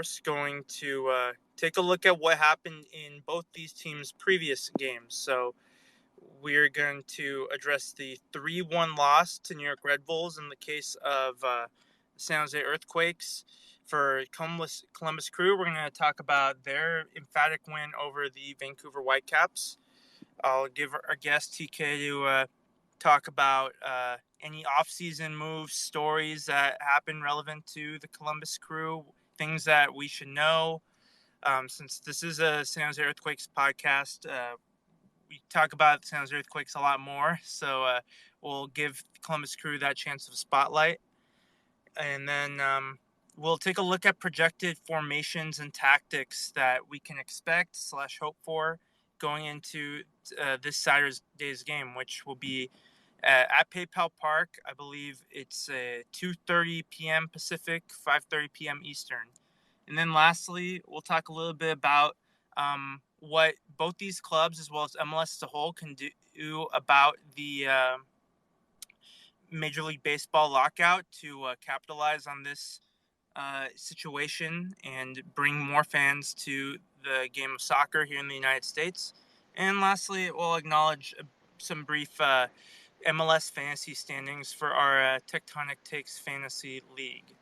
foremost, going to take a look at what happened in both these teams' previous games. So we're going to address the 3-1 loss to New York Red Bulls in the case of San Jose Earthquakes. For Columbus Crew, we're going to talk about their emphatic win over the Vancouver Whitecaps. I'll give our guest TK to talk about any off-season moves, stories that happen relevant to the Columbus Crew, things that we should know. Since this is a San Jose Earthquakes podcast, we talk about San Jose Earthquakes a lot more, so we'll give the Columbus Crew that chance of spotlight. And then we'll take a look at projected formations and tactics that we can expect / hope for going into this Saturday's game, which will be at PayPal Park. I believe it's 2:30 p.m. Pacific, 5:30 p.m. Eastern. And then lastly, we'll talk a little bit about what both these clubs, as well as MLS as a whole, can do about the Major League Baseball lockout to capitalize on this situation and bring more fans to the game of soccer here in the United States. And lastly, we'll acknowledge some brief MLS Fantasy Standings for our Tectonic Takes Fantasy League.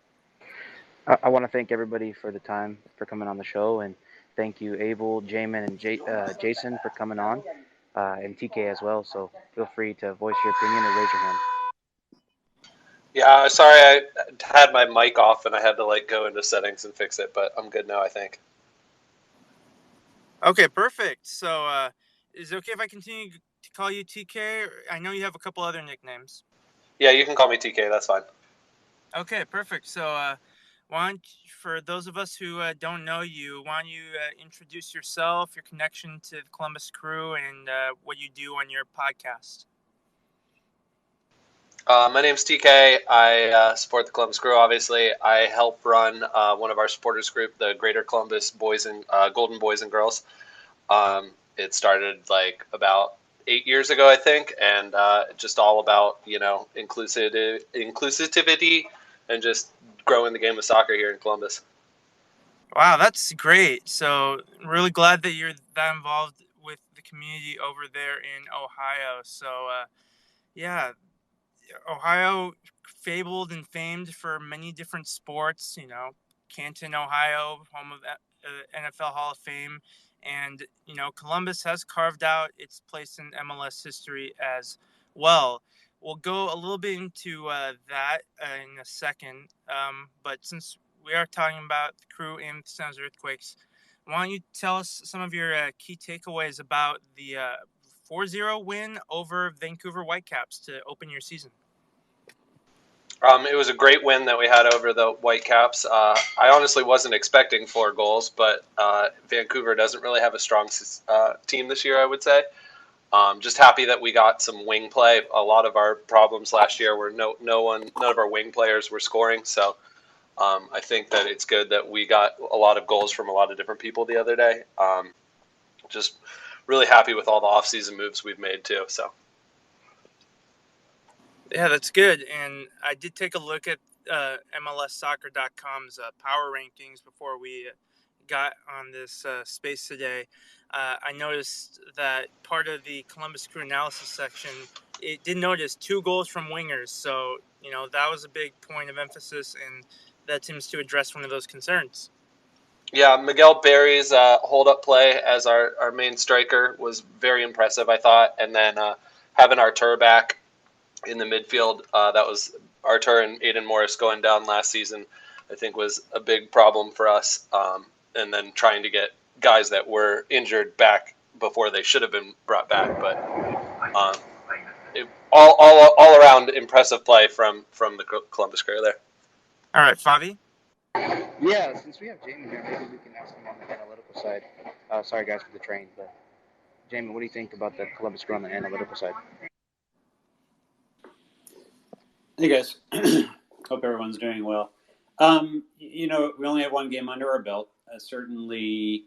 I want to thank everybody for the time for coming on the show, and thank you, Abel, Jamon, and Jason for coming on, and TK as well. So feel free to voice your opinion or raise your hand. Yeah, sorry, I had my mic off and I had to go into settings and fix it, but I'm good now, I think. Okay, perfect. So is it okay if I continue to call you TK? I know you have a couple other nicknames. Yeah, you can call me TK, that's fine. Okay, perfect. So for those of us who don't know you, why don't you introduce yourself, your connection to the Columbus Crew, and what you do on your podcast? My name's TK. I support the Columbus Crew, obviously. I help run one of our supporters group, the Greater Columbus Boys and Golden Boys and Girls. It started about 8 years ago, I think, and just all about, inclusivity and just growing the game of soccer here in Columbus. Wow, that's great. So really glad that you're that involved with the community over there in Ohio. So yeah, Ohio, fabled and famed for many different sports, Canton, Ohio, home of NFL Hall of Fame. And, Columbus has carved out its place in MLS history as well. We'll go a little bit into that in a second. But since we are talking about the Crew and San Jose Earthquakes, why don't you tell us some of your key takeaways about the 4-0 win over Vancouver Whitecaps to open your season? It was a great win that we had over the Whitecaps. I honestly wasn't expecting 4 goals, but Vancouver doesn't really have a strong team this year, I would say. Just happy that we got some wing play. A lot of our problems last year were none of our wing players were scoring, so I think that it's good that we got a lot of goals from a lot of different people the other day. Just really happy with all the off-season moves we've made too. So. Yeah, that's good. And I did take a look at MLSsoccer.com's power rankings before we got on this space today. I noticed that part of the Columbus Crew analysis section, it did notice 2 goals from wingers. So, that was a big point of emphasis, and that seems to address one of those concerns. Yeah, Miguel Berry's hold-up play as our main striker was very impressive, I thought. And then having Artur back in the midfield, that was Artur and Aiden Morris going down last season, I think was a big problem for us. And then trying to get guys that were injured back before they should have been brought back. But all around impressive play from the Columbus Crew there. All right, Favi? Yeah, since we have Jamon here, maybe we can ask him on the analytical side. Sorry, guys, for the train, but Jamon, what do you think about the Columbus Crew on the analytical side? Hey, guys. Hope everyone's doing well. We only have 1 game under our belt, certainly,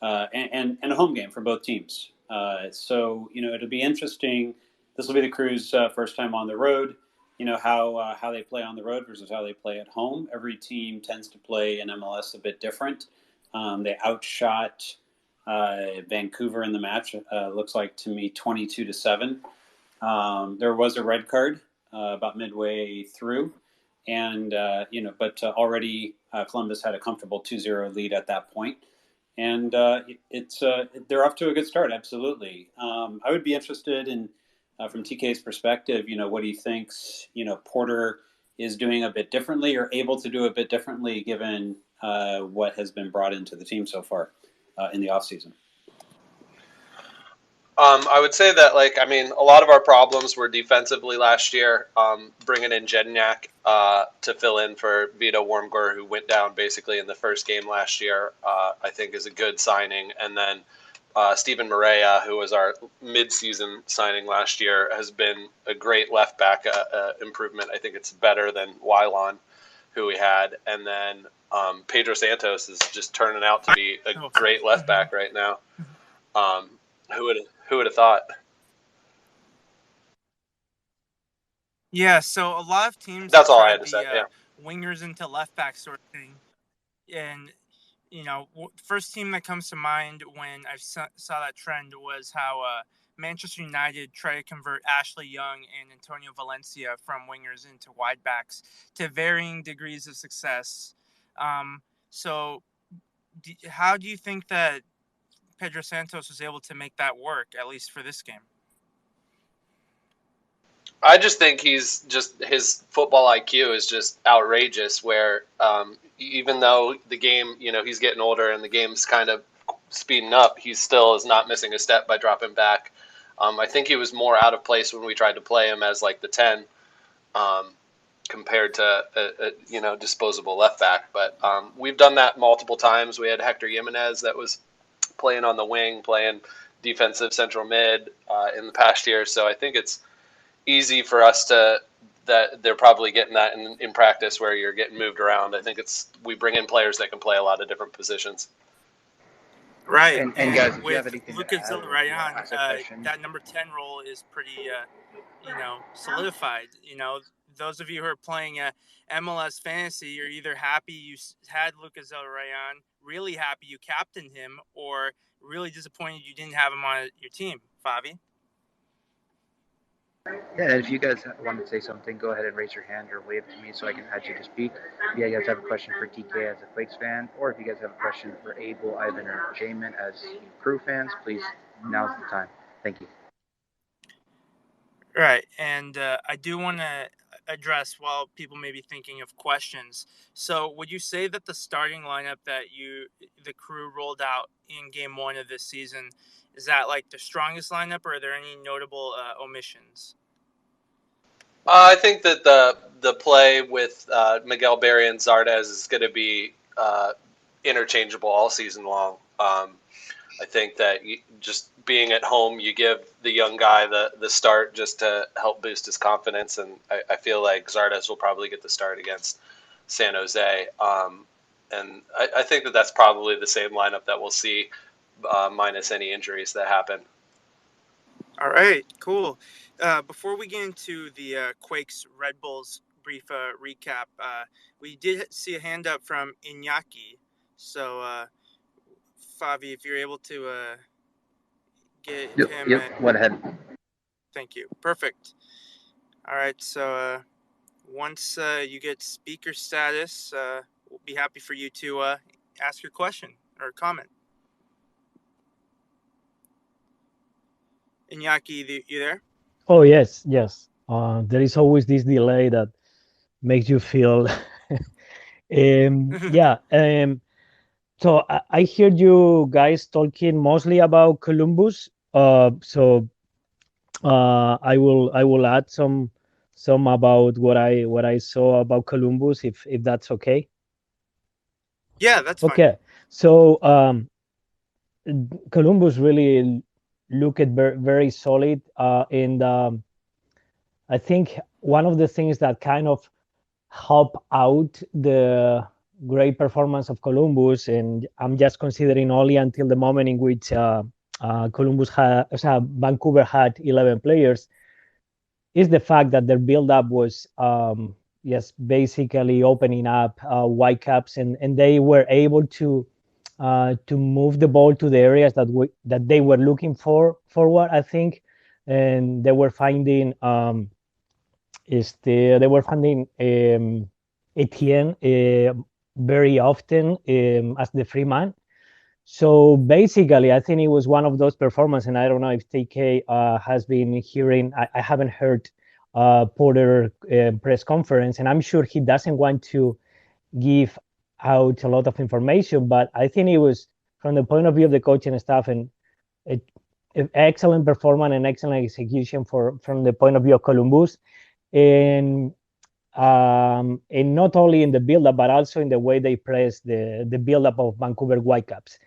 and a home game for both teams. So, it'll be interesting. This will be the Crew's first time on the road. how they play on the road versus how they play at home. Every team tends to play in MLS a bit different. They outshot Vancouver in the match. Looks like to me 22-7. There was a red card about midway through, and but already Columbus had a comfortable 2-0 lead at that point. And they're off to a good start. Absolutely. I would be interested in, from TK's perspective, what he thinks, Porter is doing a bit differently or able to do a bit differently given what has been brought into the team so far in the offseason. I would say that, a lot of our problems were defensively last year. Bringing in Jedniak to fill in for Vito Wormgor, who went down basically in the first game last year, I think is a good signing. And then Steven Morea, who was our mid-season signing last year, has been a great left back improvement. I think it's better than Wylon, who we had. And then Pedro Santos is just turning out to be a great left back right now. Who would have thought? Yeah, so a lot of teams. That's all I had to say. Yeah. Wingers into left back sort of thing, and first team that comes to mind when I saw that trend was how Manchester United tried to convert Ashley Young and Antonio Valencia from wingers into wide backs to varying degrees of success. So, how do you think that Pedro Santos was able to make that work, at least for this game? I just think his football IQ is just outrageous, where even though the game, he's getting older and the game's kind of speeding up, he still is not missing a step by dropping back. I think he was more out of place when we tried to play him as the 10 compared to a disposable left back. But we've done that multiple times. We had Hector Jimenez that was playing on the wing, playing defensive central mid in the past year. So I think it's easy for us that they're probably getting that in practice where you're getting moved around. I think we bring in players that can play a lot of different positions. Right. And guys, if you have with anything Lucas to add, Zellerian, that number 10 role is pretty, solidified. Those of you who are playing MLS Fantasy, you're either happy you had Lucas Zellerian, really happy you captained him, or really disappointed you didn't have him on your team. Favi? Yeah, if you guys want to say something, go ahead and raise your hand or wave to me so I can add you to speak. If you guys have a question for TK as a Quakes fan, or if you guys have a question for Abel, Ivan, or Jamon as Crew fans, please, now's the time. Thank you. Right, and I do want to address while people may be thinking of questions. So would you say that the starting lineup that the Crew rolled out in game 1 of this season, is that the strongest lineup, or are there any notable omissions? I think that the play with Miguel Berry and Zardes is going to be interchangeable all season long. I think that just being at home, you give the young guy the start just to help boost his confidence, and I feel like Zardes will probably get the start against San Jose. And I think that's probably the same lineup that we'll see, minus any injuries that happen. All right, cool. Before we get into the Quakes Red Bulls brief recap, we did see a hand up from Iñaki. So, Favi, if you're able to get him. Yep, went ahead. Thank you. Perfect. All right, so once you get speaker status, we'll be happy for you to ask your question or comment. Iñaki, you there? Oh, yes. There is always this delay that makes you feel. So I heard you guys talking mostly about Columbus. So I will add some about what I saw about Columbus, if that's okay. Yeah, that's fine. Okay. So Columbus really looked very solid, and I think one of the things that kind of help out the great performance of Columbus, and I'm just considering only until the moment in which Vancouver had 11 players, is the fact that their build-up was yes, basically opening up Whitecaps, and they were able to move the ball to the areas that they were looking forward, I think, and they were finding Etienne very often as the free man. So basically, I think it was one of those performances, and I don't know if TK has been hearing. I haven't heard Porter press conference, and I'm sure he doesn't want to give out a lot of information, but I think it was from the point of view of the coaching staff and excellent performance and excellent execution from the point of view of Columbus, and not only in the build-up but also in the way they press the build-up of Vancouver Whitecaps.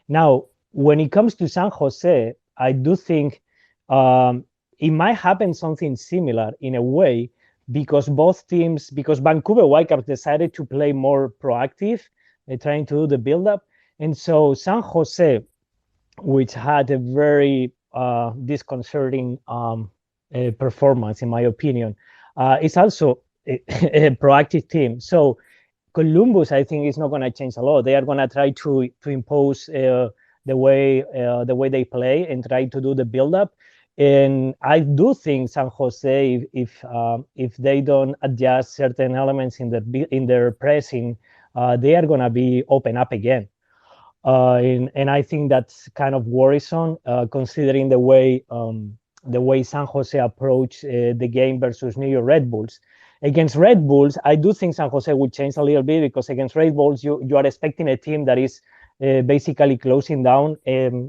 Now, when it comes to San Jose, I do think it might happen something similar in a way, because Vancouver Whitecaps decided to play more proactive, trying to do the build-up, and so San Jose, which had a very disconcerting performance, in my opinion, is also a proactive team. So Columbus, I think, is not going to change a lot. They are going to try to impose the way they play and try to do the build-up. And I do think San Jose, if they don't adjust certain elements in their pressing, they are going to be open up again. And I think that's kind of worrisome, considering the way San Jose approached the game versus New York Red Bulls. Against Red Bulls, I do think San Jose will change a little bit, because against Red Bulls, you are expecting a team that is basically closing down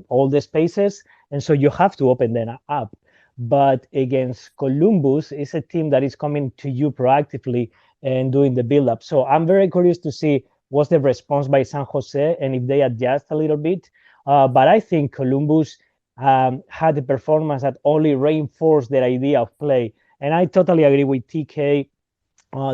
all the spaces, and so you have to open them up. But against Columbus, it's a team that is coming to you proactively and doing the build-up. So I'm very curious to see what's the response by San Jose and if they adjust a little bit. But I think Columbus had a performance that only reinforced their idea of play. And I totally agree with TK.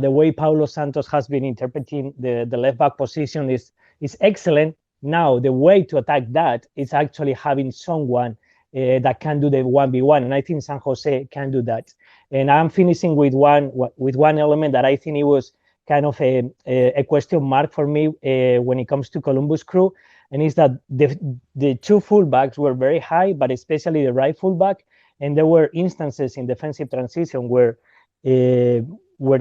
The way Paulo Santos has been interpreting the left back position is excellent. Now, the way to attack that is actually having someone that can do the 1v1, and I think San Jose can do that. And I'm finishing with one element that I think it was kind of a question mark for me when it comes to Columbus Crew, and is that the two fullbacks were very high, but especially the right fullback, and there were instances in defensive transition where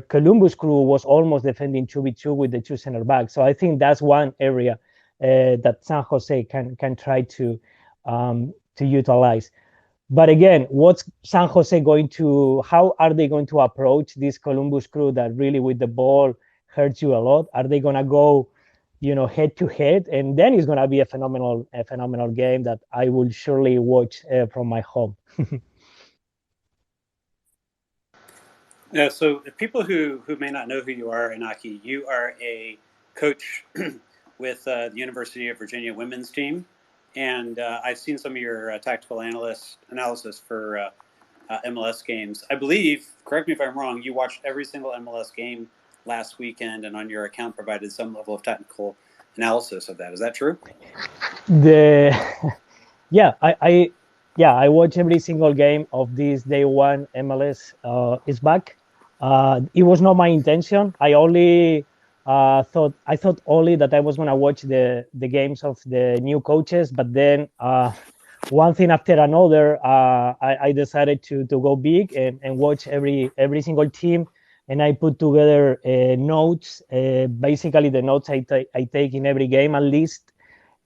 Columbus Crew was almost defending 2v2 with the two center backs. So I think that's one area that San Jose can try to utilize. But again, what's San Jose how are they going to approach this Columbus Crew that really with the ball hurts you a lot? Are they going to go, head to head? And then it's going to be a phenomenal game that I will surely watch from my home. Yeah, so people who may not know who you are, Inaki, you are a coach with the University of Virginia women's team. And I've seen some of your tactical analysis for MLS games. I believe, correct me if I'm wrong, you watched every single MLS game last weekend, and on your account provided some level of technical analysis of that. Is that true? I watch every single game of this day one MLS is back. It was not my intention. I only thought only that I was going to watch the games of the new coaches, but then one thing after another, I decided to go big and watch every single team, and I put together notes, basically the notes I take in every game at least,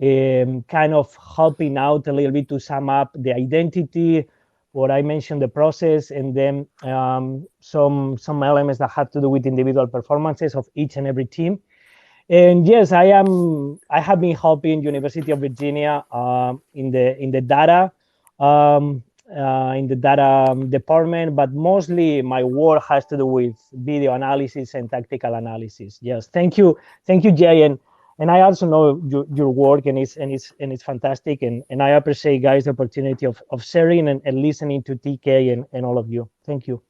kind of helping out a little bit to sum up the identity, what I mentioned, the process, and then some elements that have to do with individual performances of each and every team. And yes, I have been helping University of Virginia in the data department, but mostly my work has to do with video analysis and tactical analysis. Yes, thank you, Jay, and I also know your work, and it's fantastic, and I appreciate, guys, the opportunity of sharing and listening to TK and all of you. Thank you.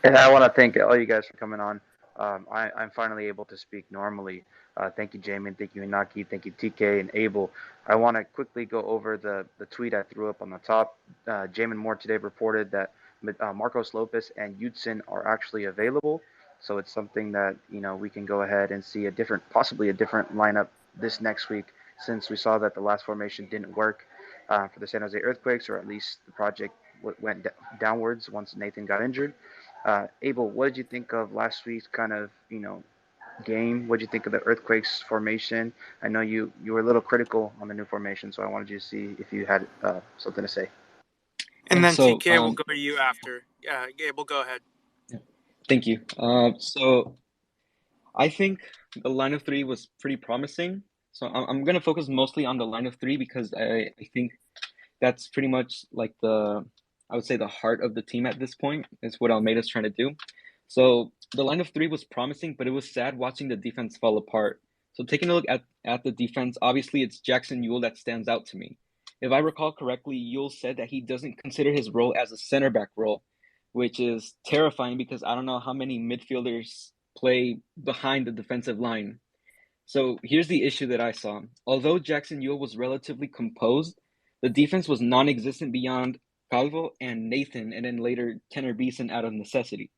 And I want to thank all you guys for coming on. I'm finally able to speak normally. Thank you, Jamin. Thank you, Inaki. Thank you, TK and Abel. I want to quickly go over the tweet I threw up on the top. Jamin Moore today reported that Marcos Lopez and Yudson are actually available. So it's something that we can go ahead and see possibly a different lineup this next week, since we saw that the last formation didn't work for the San Jose Earthquakes, or at least the project went downwards once Nathan got injured. Abel, what did you think of last week's kind of game? What did you think of the Earthquakes formation? I know you were a little critical on the new formation, so I wanted you to see if you had something to say. And then So, TK will go to you after. Abel, go ahead. thank you. So I think the line of three was pretty promising. So I'm going to focus mostly on the line of three because I think that's pretty much like I would say the heart of the team at this point. Is what Almeida's trying to do. So the line of three was promising, but it was sad watching the defense fall apart. So taking a look at the defense, obviously it's Jackson Yueill that stands out to me. If I recall correctly, Yueill said that he doesn't consider his role as a center back role, which is terrifying because I don't know how many midfielders play behind the defensive line. So here's the issue that I saw. Although Jackson Yueill was relatively composed, the defense was non-existent beyond Calvo and Nathan, and then later Kenner Beeson out of necessity.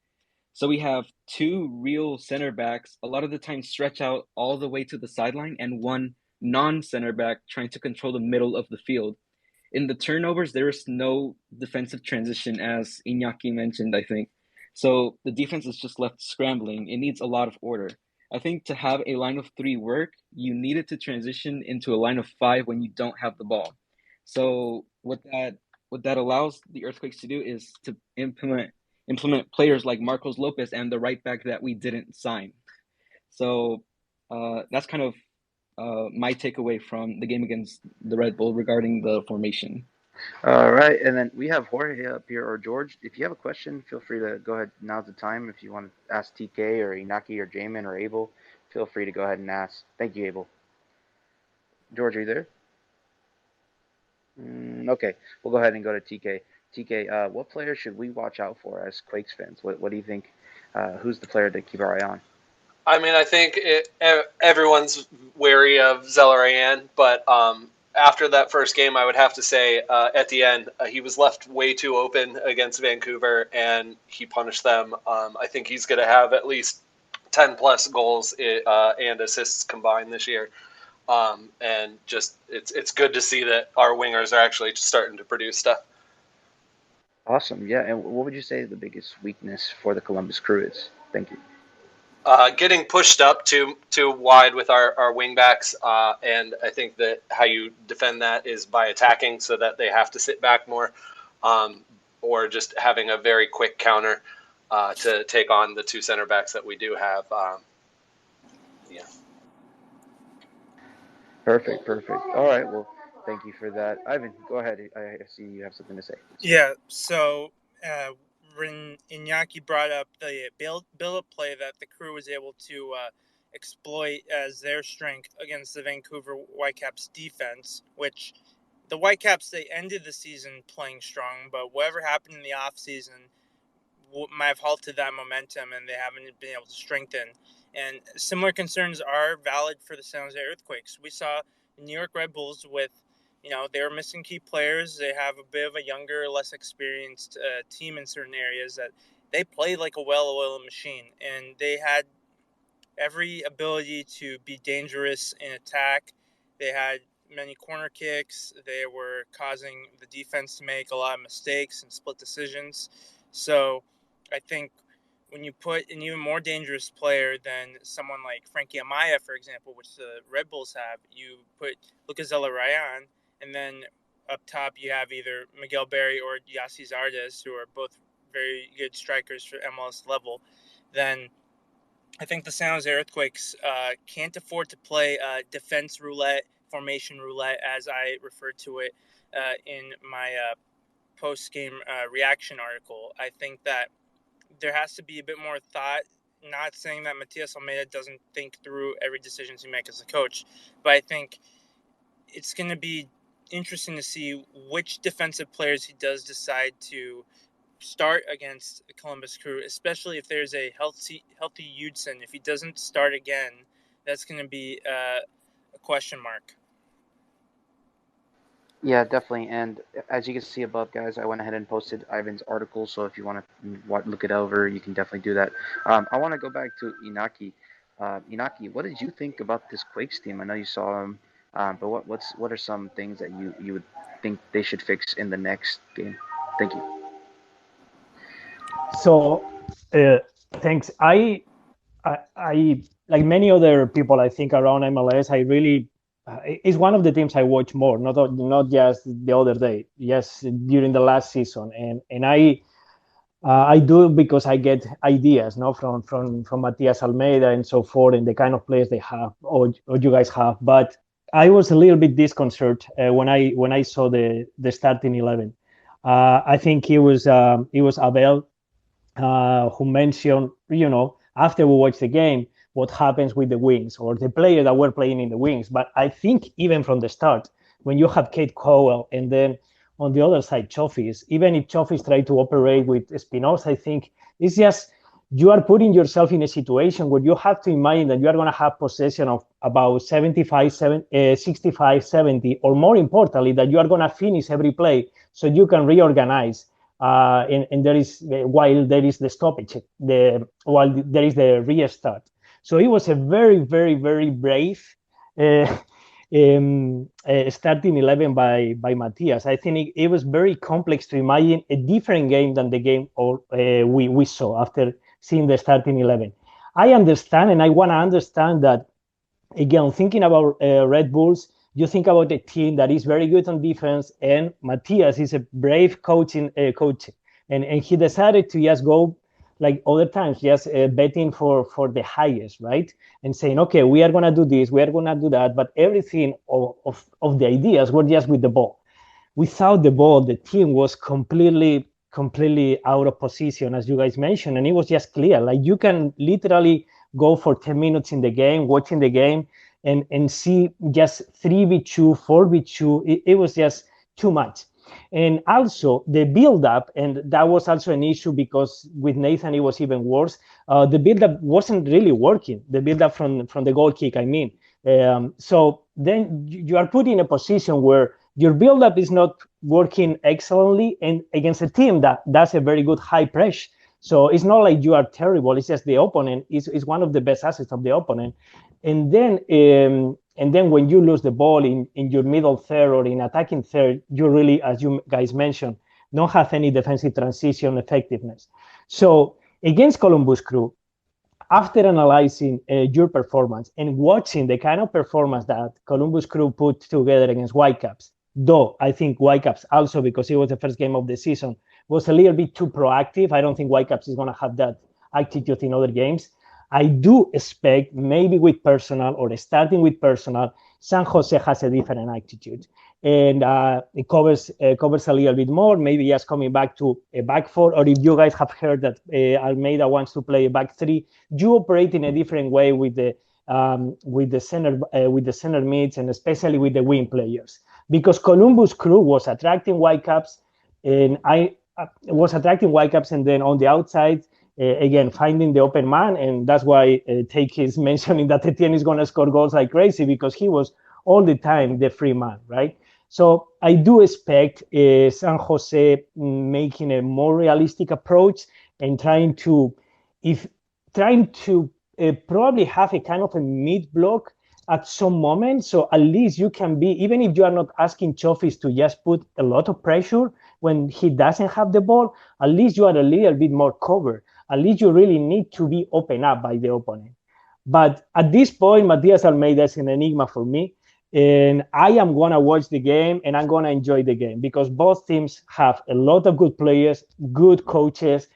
So we have two real center backs, a lot of the time stretch out all the way to the sideline, and one non-center back trying to control the middle of the field. In the turnovers, there is no defensive transition, as Iñaki mentioned, I think. So the defense is just left scrambling. It needs a lot of order. I think to have a line of three work, you needed to transition into a line of five when you don't have the ball. So what that allows the Earthquakes to do is to implement players like Marcos Lopez and the right back that we didn't sign. So that's kind of my takeaway from the game against the Red Bull regarding the formation. All right, and then we have Jorge up here, or George. If you have a question, feel free to go ahead. Now's the time. If you want to ask TK or Inaki or Jamin or Abel, feel free to go ahead and ask. Thank you, Abel. George, are you there? Okay, we'll go ahead and go to TK. TK, what player should we watch out for as Quakes fans? What do you think? Who's the player to keep our eye on? I mean, I think everyone's wary of Zelarayan, but after that first game, I would have to say at the end, he was left way too open against Vancouver, and he punished them. I think he's going to have at least 10-plus goals and assists combined this year. And just it's good to see that our wingers are actually starting to produce stuff. Awesome, yeah. And what would you say the biggest weakness for the Columbus Crew is? Thank you. Getting pushed up too wide with our wingbacks, and I think that how you defend that is by attacking so that they have to sit back more, or just having a very quick counter to take on the two center backs that we do have. Yeah. Perfect. All right, well, thank you for that. Ivan, go ahead. I see you have something to say. Yeah, so when Iñaki brought up the build-up play that the Crew was able to exploit as their strength against the Vancouver Whitecaps defense, which the Whitecaps, they ended the season playing strong, but whatever happened in the offseason might have halted that momentum, and they haven't been able to strengthen. And similar concerns are valid for the San Jose Earthquakes. We saw the New York Red Bulls with, they were missing key players. They have a bit of a younger, less experienced team in certain areas that they played like a well-oiled machine, and they had every ability to be dangerous in attack. They had many corner kicks. They were causing the defense to make a lot of mistakes and split decisions. So I think when you put an even more dangerous player than someone like Frankie Amaya, for example, which the Red Bulls have, you put Lucas Zelarayan, and then up top you have either Miguel Berry or Yustis Ardes, who are both very good strikers for MLS level, then I think the San Jose Earthquakes can't afford to play defense roulette, formation roulette, as I referred to it in my post-game reaction article. I think that there has to be a bit more thought. Not saying that Matias Almeida doesn't think through every decision he makes as a coach, but I think it's going to be interesting to see which defensive players he does decide to start against Columbus Crew, especially if there's a healthy Hudson. If he doesn't start again, that's going to be a question mark. Yeah, definitely. And as you can see above, guys, I went ahead and posted Ivan's article. So if you want to look it over, you can definitely do that. I want to go back to Inaki. Inaki, what did you think about this Quakes team? I know you saw them, but what are some things that you would think they should fix in the next game? Thank you. So, thanks. I like many other people, I think around MLS, I really it's one of the teams I watch more, not just the other day, yes, during the last season, and I do because I get ideas, no, from Matias Almeida and so forth, and the kind of players they have or you guys have. But I was a little bit disconcerted when I saw the starting 11. I think it was Abel who mentioned, after we watched the game, what happens with the wings or the player that were playing in the wings. But I think even from the start, when you have Kate Cowell and then on the other side, Chofis, even if Chofis try to operate with Espinosa, I think it's just you are putting yourself in a situation where you have to imagine that you are going to have possession of about 65, 70, or more importantly, that you are going to finish every play so you can reorganize. And there is while there is the stoppage, while there is the restart. So it was a very, very, very brave starting 11 by Matias. I think it was very complex to imagine a different game than the game we saw after seeing the starting 11. I understand, and I want to understand that, again, thinking about Red Bulls, you think about a team that is very good on defense, and Matias is a brave coach, and he decided to just go like other times, just betting for the highest, right? And saying, okay, we are going to do this, we are going to do that, but everything of the ideas were just with the ball. Without the ball, the team was completely out of position, as you guys mentioned, and it was just clear. Like you can literally go for 10 minutes in the game, watching the game, and see just 3v2, 4v2. It was just too much. And also the build-up, and that was also an issue because with Nathan it was even worse. The build-up wasn't really working. The build-up from the goal kick, I mean. So then you are put in a position where your build-up is not working excellently, and against a team that does a very good high press. So it's not like you are terrible. It's just the opponent is one of the best assets of the opponent. And then when you lose the ball in your middle third or in attacking third, you really, as you guys mentioned, don't have any defensive transition effectiveness. So against Columbus Crew, after analyzing your performance and watching the kind of performance that Columbus Crew put together against Whitecaps, though I think Whitecaps also, because it was the first game of the season, was a little bit too proactive. I don't think Whitecaps is going to have that attitude in other games. I do expect, maybe with personal or starting with personal, San Jose has a different attitude. And it covers a little bit more, maybe just coming back to a back four, or if you guys have heard that Almeida wants to play a back three, you operate in a different way with the center mids, and especially with the wing players. Because Columbus Crew was attracting Whitecaps, and and then on the outside, again, finding the open man, and that's why Take is mentioning that Etienne is going to score goals like crazy, because he was all the time the free man, right? So I do expect San Jose making a more realistic approach and trying to probably have a kind of a mid block at some moment. So at least you can be, even if you are not asking Chofis to just put a lot of pressure when he doesn't have the ball, at least you are a little bit more covered. At least you really need to be opened up by the opponent. But at this point, Matias Almeida is an enigma for me. And I am going to watch the game, and I'm going to enjoy the game, because both teams have a lot of good players, good coaches.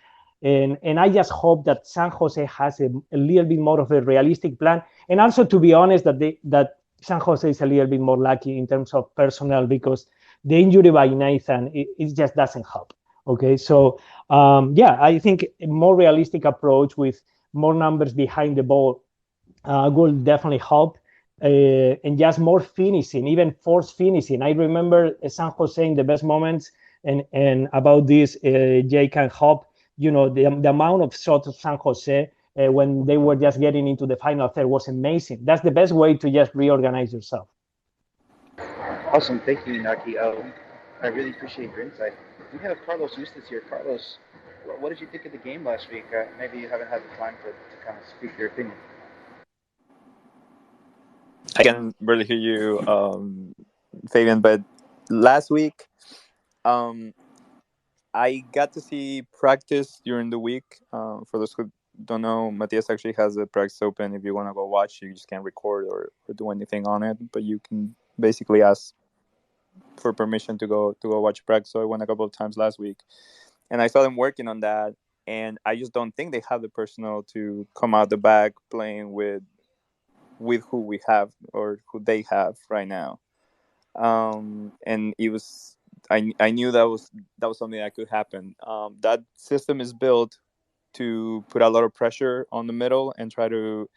And I just hope that San Jose has a little bit more of a realistic plan. And also, to be honest, that San Jose is a little bit more lucky in terms of personnel, because the injury by Nathan, it just doesn't help. Okay, so I think a more realistic approach with more numbers behind the ball will definitely help. And just more finishing, even forced finishing. I remember San Jose in the best moments And about this, Jay can help. The amount of shots of San Jose when they were just getting into the final third was amazing. That's the best way to just reorganize yourself. Awesome. Thank you, Naki. I really appreciate your insight. We have Carlos Yustis here. Carlos, what did you think of the game last week? Maybe you haven't had the time to kind of speak your opinion. I can barely hear you, Fabian, but last week, um, I got to see practice during the week. For those who don't know, Matias actually has a practice open. If you want to go watch, you just can't record or do anything on it, but you can basically ask for permission to go watch practice. So I went a couple of times last week, and I saw them working on that. And I just don't think they have the personnel to come out the back playing with who we have or who they have right now. And it was I knew that was something that could happen. That system is built to put a lot of pressure on the middle and try to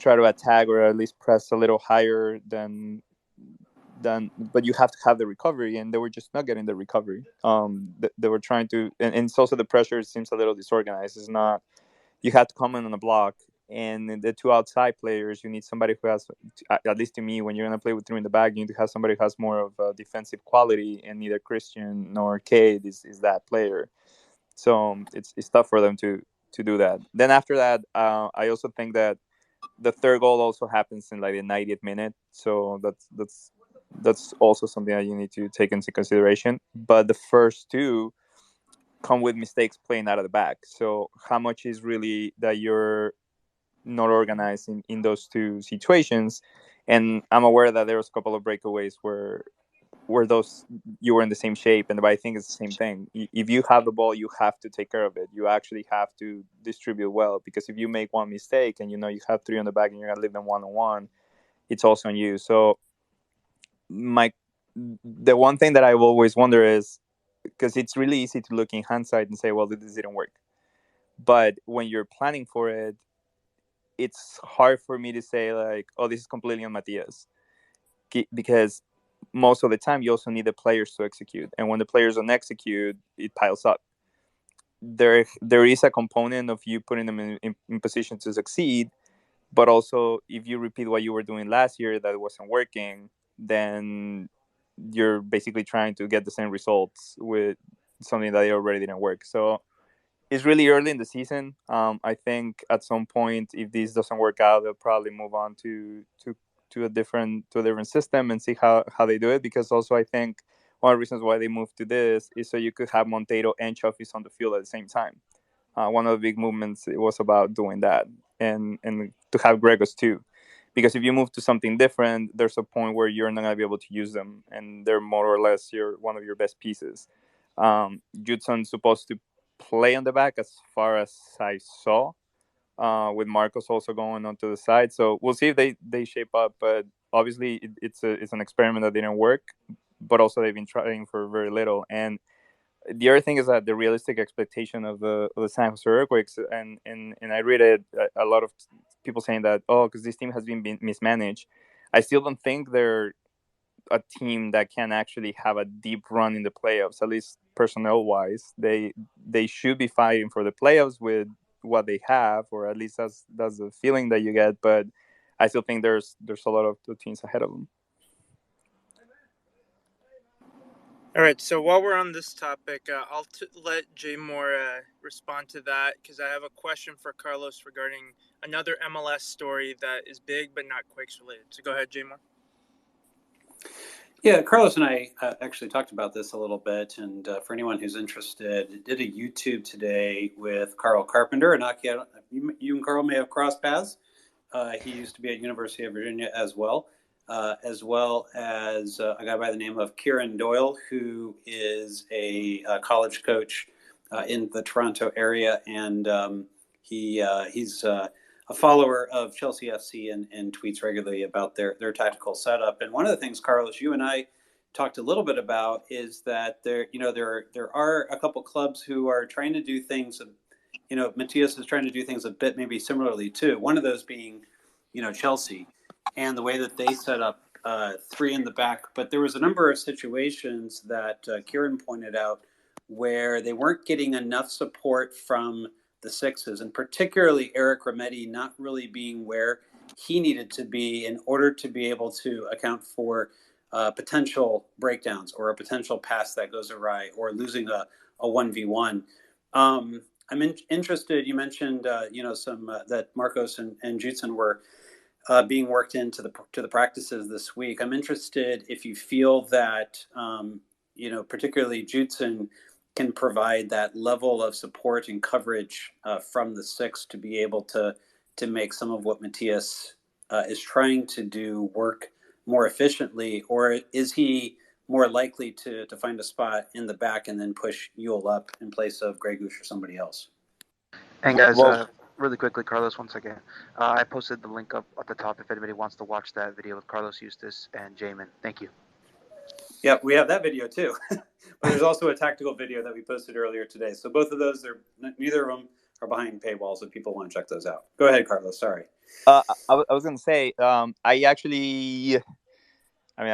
attack or at least press a little higher than. But you have to have the recovery, and they were just not getting the recovery. They were trying to, and it's also the pressure seems a little disorganized. It's not, you have to come in on the block, and the two outside players, you need somebody who has, at least to me, when you're going to play with three in the back, you need to have somebody who has more of a defensive quality, and neither Christian nor Cade is that player. So it's tough for them to do that. Then after that, I also think that the third goal also happens in like the 90th minute, so that's also something that you need to take into consideration. But the first two come with mistakes playing out of the back. So how much is really that you're not organized in those two situations? And I'm aware that there was a couple of breakaways where those you were in the same shape, but I think it's the same thing. If you have the ball, you have to take care of it. You actually have to distribute well, because if you make one mistake and you have three on the back and you're gonna leave them 1-on-1, it's also on you. So the one thing that I always wonder is, because it's really easy to look in hindsight and say, well, this didn't work. But when you're planning for it, it's hard for me to say like, oh, this is completely on Matias, because most of the time you also need the players to execute, and when the players don't execute, it piles up. There is a component of you putting them in position to succeed, but also if you repeat what you were doing last year that wasn't working, then you're basically trying to get the same results with something that already didn't work. So it's really early in the season. I think at some point, if this doesn't work out, they'll probably move on to a different system and see how they do it. Because also, I think one of the reasons why they moved to this is so you could have Monteiro and Chofis on the field at the same time. One of the big movements, it was about doing that, and to have Gregos too. Because if you move to something different, there's a point where you're not going to be able to use them, and they're more or less one of your best pieces. Judson's supposed to play on the back, as far as I saw, with Marcos also going onto the side. So we'll see if they shape up. But obviously, it's an experiment that didn't work. But also, they've been trying for very little. And the other thing is that the realistic expectation of the San Jose Earthquakes, and I read it, a lot of people saying that, because this team has been mismanaged. I still don't think they're a team that can actually have a deep run in the playoffs, at least personnel wise. They should be fighting for the playoffs with what they have, or at least that's the feeling that you get. But I still think there's a lot of teams ahead of them. All right, so while we're on this topic, I'll let Jay Moore respond to that, because I have a question for Carlos regarding another MLS story that is big but not Quakes related. So go ahead, Jay Moore. Yeah, Carlos and I actually talked about this a little bit, and for anyone who's interested, did a YouTube today with Carl Carpenter, and Aki, you and Carl may have crossed paths. He used to be at University of Virginia as well as a guy by the name of Kieran Doyle, who is a college coach in the Toronto area, and he's a follower of Chelsea FC and tweets regularly about their tactical setup. And one of the things, Carlos, you and I talked a little bit about is that there are a couple clubs who are trying to do things. Matias is trying to do things a bit maybe similarly too. One of those being, Chelsea, and the way that they set up three in the back, but there was a number of situations that Kieran pointed out where they weren't getting enough support from the sixes, and particularly Eric Remedi not really being where he needed to be in order to be able to account for potential breakdowns or a potential pass that goes awry or losing a 1v1. I'm interested. You mentioned, some that Marcos and Jutson were being worked into the practices this week. I'm interested if you feel that particularly Jutson can provide that level of support and coverage from the six to be able to make some of what Matthias is trying to do work more efficiently, or is he more likely to find a spot in the back and then push Yule up in place of Grey Goose or somebody else? And guys, Well, really quickly, Carlos, one second. I posted the link up at the top if anybody wants to watch that video with Carlos, Yustis, and Jamon. Thank you. Yeah, we have that video too. But there's also a tactical video that we posted earlier today. So both of those, neither of them are behind paywalls if people want to check those out. Go ahead, Carlos. Sorry. I was gonna say, I actually, I mean,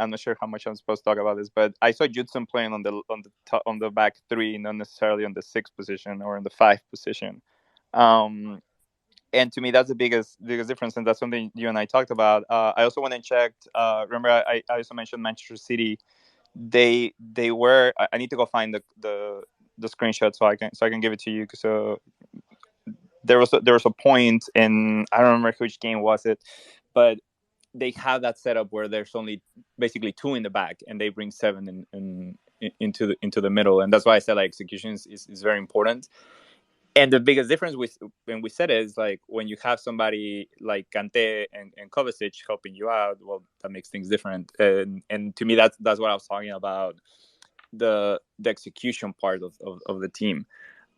I'm not sure how much I'm supposed to talk about this, but I saw Judson playing on the back three, not necessarily on the 6 position or in the 5 position. And to me, that's the biggest difference, and that's something you and I talked about. I also went and checked. Remember, I also mentioned Manchester City. They were. I need to go find the screenshot so I can give it to you. So there was a point in, I don't remember which game was it, but they have that setup where there's only basically 2 in the back, and they bring 7 into the middle, and that's why I said like execution is very important. And the biggest difference when we said it is like when you have somebody like Kante and Kovacic helping you out, well, that makes things different. And to me, that's what I was talking about, the execution part of the team.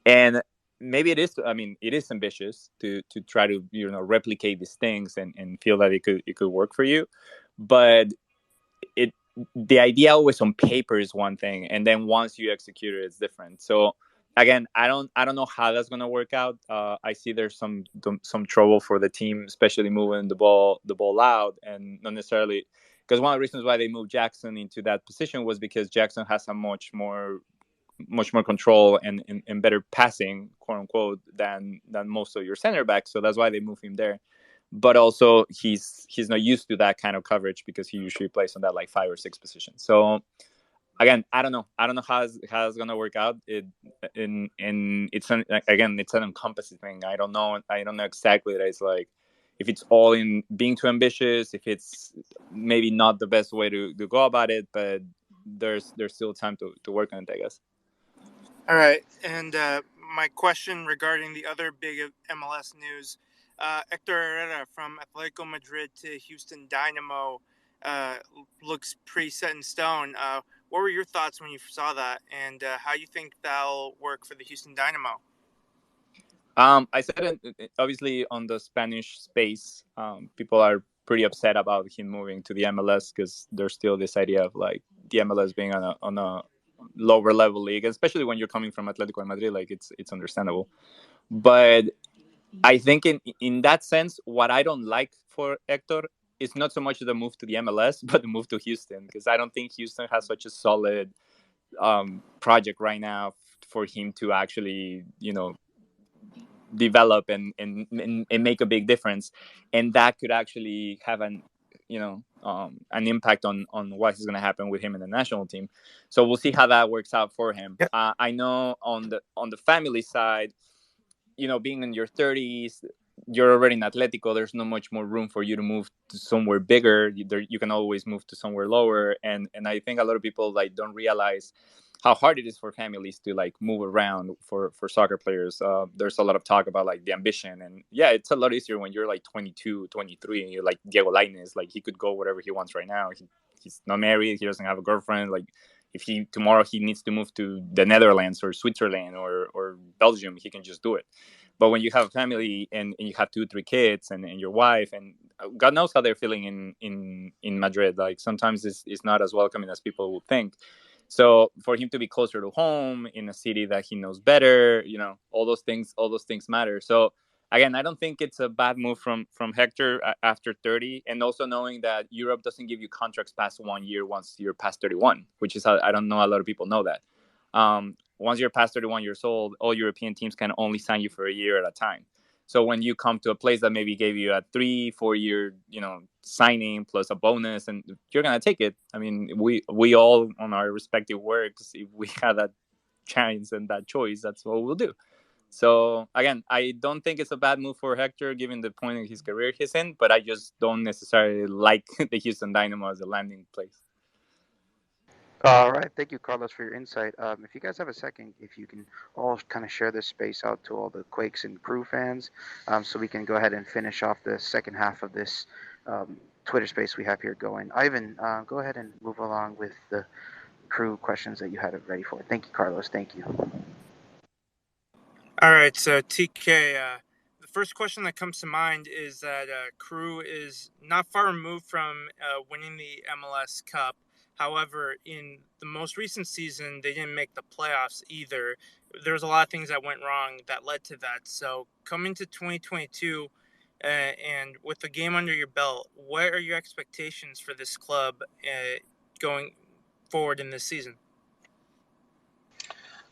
And maybe it is ambitious to try to replicate these things and feel that it could work for you, but the idea always on paper is one thing, and then once you execute it, it's different. So again, I don't know how that's going to work out. I see there's some trouble for the team, especially moving the ball out, and not necessarily because one of the reasons why they moved Jackson into that position was because Jackson has a much more control and better passing, quote unquote, than most of your center backs. So that's why they moved him there. But also he's not used to that kind of coverage because he usually plays on that like 5 or 6 position. So again, I don't know how it's gonna work out. It's an encompassing thing. I don't know exactly that it's like if it's all in being too ambitious, if it's maybe not the best way to go about it, but there's still time to work on it, I guess. All right, and my question regarding the other big MLS news, Hector Herrera from Atletico Madrid to Houston Dynamo looks pretty set in stone. What were your thoughts when you saw that, and how you think that'll work for the Houston Dynamo? I said it, obviously on the Spanish space, people are pretty upset about him moving to the MLS because there's still this idea of like the MLS being on a lower level league, especially when you're coming from Atletico and Madrid. Like it's understandable, but I think in that sense, what I don't like for Hector is not so much the move to the MLS, but the move to Houston, because I don't think Houston has such a solid project right now for him to actually develop and make a big difference, and that could actually have an impact on what is going to happen with him in the national team. So we'll see how that works out for him. Yep. I know on the family side, being in your 30s, you're already in Atletico. There's not much more room for you to move to somewhere bigger. You can always move to somewhere lower, and I think a lot of people like don't realize how hard it is for families to like move around for soccer players. There's a lot of talk about like the ambition, and yeah, it's a lot easier when you're like 22, 23, and you're like Diego Lainez. Like he could go wherever he wants right now. He's not married. He doesn't have a girlfriend. Like if tomorrow he needs to move to the Netherlands or Switzerland or Belgium, he can just do it. But when you have a family and you have 2-3 kids and your wife, and God knows how they're feeling in Madrid, like sometimes it's not as welcoming as people would think. So for him to be closer to home in a city that he knows better, all those things matter. So again, I don't think it's a bad move from Hector after 30, and also knowing that Europe doesn't give you contracts past 1 year once you're past 31, which is I don't know a lot of people know that. Once you're past 31 years old, all European teams can only sign you for a year at a time. So when you come to a place that maybe gave you a 3-4 year, signing plus a bonus, and you're gonna take it. I mean, we all on our respective works, if we had that chance and that choice, that's what we'll do. So again, I don't think it's a bad move for Hector given the point in his career he's in, but I just don't necessarily like the Houston Dynamo as a landing place. All right, thank you, Carlos, for your insight. If you guys have a second, if you can all kind of share this space out to all the Quakes and Crew fans, so we can go ahead and finish off the second half of this Twitter space we have here going. Ivan, go ahead and move along with the Crew questions that you had it ready for. Thank you, Carlos. Thank you. All right, so TK, the first question that comes to mind is that Crew is not far removed from winning the MLS Cup. However, in the most recent season, they didn't make the playoffs either. There was a lot of things that went wrong that led to that. So coming to 2022 and with the game under your belt, what are your expectations for this club going forward in this season?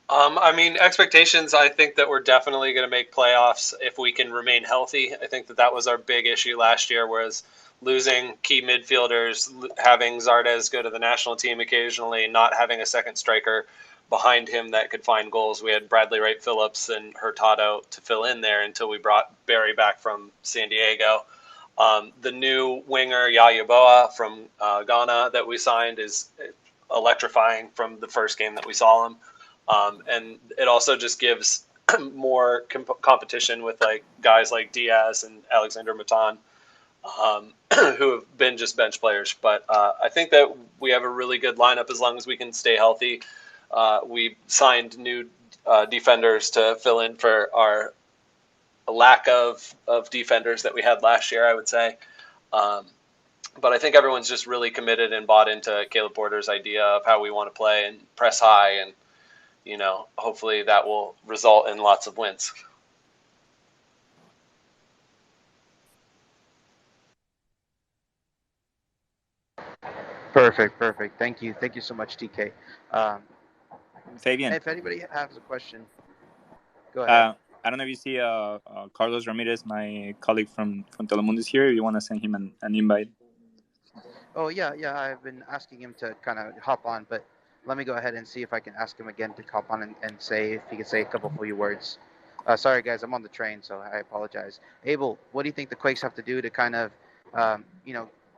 I mean, expectations, I think that we're definitely going to make playoffs if we can remain healthy. I think that was our big issue last year, was losing key midfielders, having Zardes go to the national team occasionally, not having a second striker behind him that could find goals. We had Bradley Wright Phillips and Hurtado to fill in there until we brought Barry back from San Diego. The new winger, Yaya Boa from Ghana that we signed is electrifying from the first game that we saw him. And it also just gives more competition with like guys like Diaz and Alexander Matan, who have been just bench players. But I think that we have a really good lineup as long as we can stay healthy. We signed new defenders to fill in for our lack of defenders that we had last year, I would say. But I think everyone's just really committed and bought into Caleb Porter's idea of how we want to play and press high, and hopefully that will result in lots of wins. Perfect. Thank you so much, TK. Fabian, if anybody has a question, go ahead. I don't know if you see Carlos Ramirez, my colleague from Telemundo, is here. If you want to send him an invite. Oh, yeah. I've been asking him to kind of hop on, but let me go ahead and see if I can ask him again to hop on and say if he can say a couple few words. Sorry, guys, I'm on the train, so I apologize. Abel, what do you think the Quakes have to do to kind of,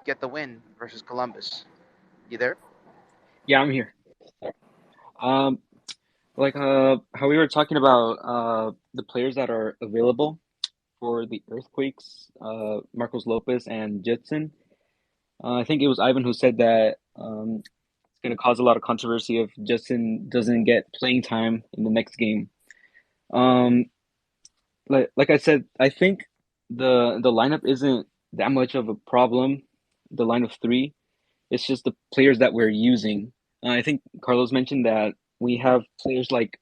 get the win versus Columbus? You there? Yeah, I'm here. How we were talking about the players that are available for the Earthquakes, Marcos Lopez and Jetson. I think it was Ivan who said that it's going to cause a lot of controversy if Jetson doesn't get playing time in the next game. Like I said, I think the lineup isn't that much of a problem. The line of three, it's just the players that we're using. I think Carlos mentioned that we have players like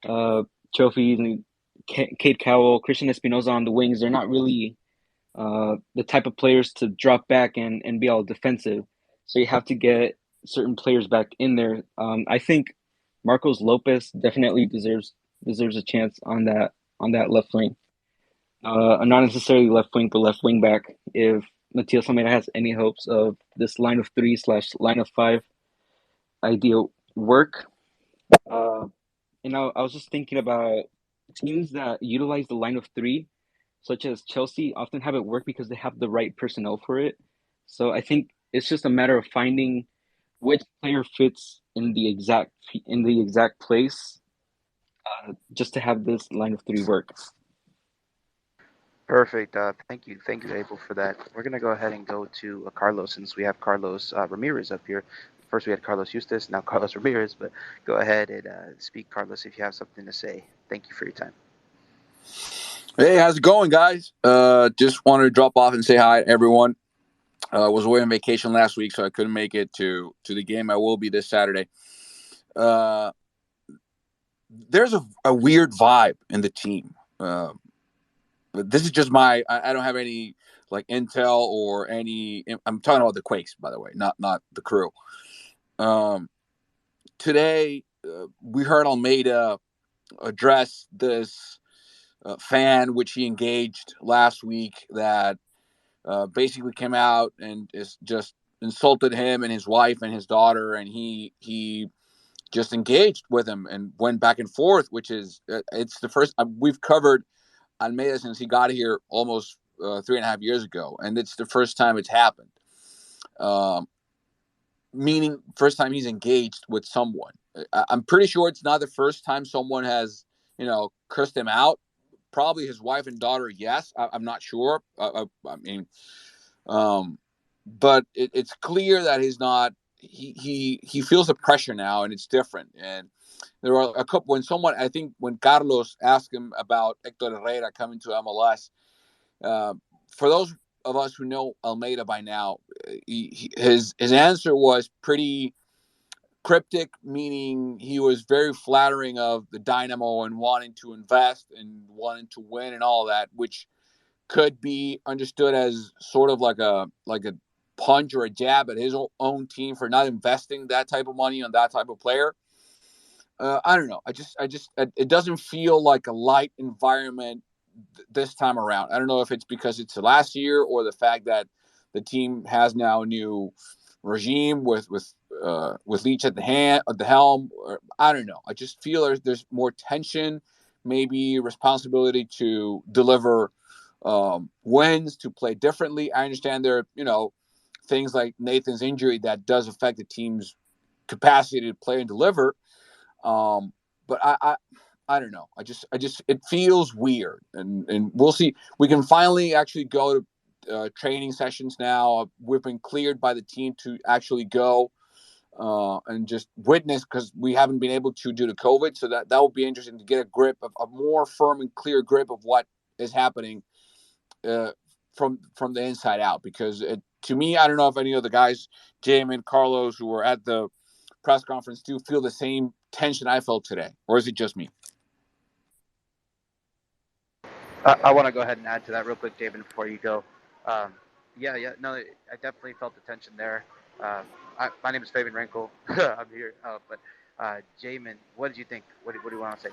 Trophies and Kate Cowell, Christian Espinoza on the wings. They're not really the type of players to drop back and be all defensive. So you have to get certain players back in there. I think Marcos Lopez definitely deserves a chance on that left wing. Not necessarily left wing, but left wing back. If Matias Almeida has any hopes of this line of 3/line of 5 idea work. I was just thinking about teams that utilize the line of 3, such as Chelsea, often have it work because they have the right personnel for it. So I think it's just a matter of finding which player fits in the exact place, just to have this line of 3 work. Perfect. Thank you, Abel, for that. We're gonna go ahead and go to Carlos, since we have Carlos Ramirez up here. First we had Carlos Yustis, now Carlos Ramirez. But go ahead and speak, Carlos, if you have something to say. Thank you for your time. Hey, how's it going, guys? Just wanted to drop off and say hi to everyone. Was away on vacation last week, so I couldn't make it to the game. I will be this Saturday. There's a weird vibe in the team. this is just I don't have any like intel or any. I'm talking about the Quakes, by the way, not the crew. Today we heard Almeida address this fan, which he engaged last week, that basically came out and is just insulted him and his wife and his daughter, and he just engaged with him and went back and forth, which is it's the first we've covered Almeida since he got here almost 3.5 years ago, and it's the first time it's happened. Meaning, first time he's engaged with someone. I'm pretty sure it's not the first time someone has, cursed him out. Probably his wife and daughter, yes. I'm not sure. I mean, but it's clear that he's not. He feels the pressure now, and it's different. And there are a couple. When Carlos asked him about Hector Herrera coming to MLS, for those of us who know Almeida by now, his answer was pretty cryptic, meaning he was very flattering of the Dynamo and wanting to invest and wanting to win and all that, which could be understood as sort of like a punch or a jab at his own team for not investing that type of money on that type of player. I don't know. It doesn't feel like a light environment this time around. I don't know if it's because it's the last year or the fact that the team has now a new regime with Leach at the helm. I don't know. I just feel there's more tension, maybe responsibility to deliver wins, to play differently. I understand there are things like Nathan's injury that does affect the team's capacity to play and deliver. But I don't know. It feels weird, and we'll see. We can finally actually go to training sessions now. We've been cleared by the team to actually go and just witness, because we haven't been able to due to COVID. So that will be interesting to get a more firm and clear grip of what is happening from the inside out. Because to me, I don't know if any of the guys, Jamon, Carlos, who were at the press conference, do feel the same tension I felt today, or is it just me? I want to go ahead and add to that real quick, David, before you go. No, I definitely felt the tension there. My name is Fabian Renkel. I'm here. But Jamon, what did you think? What do you want to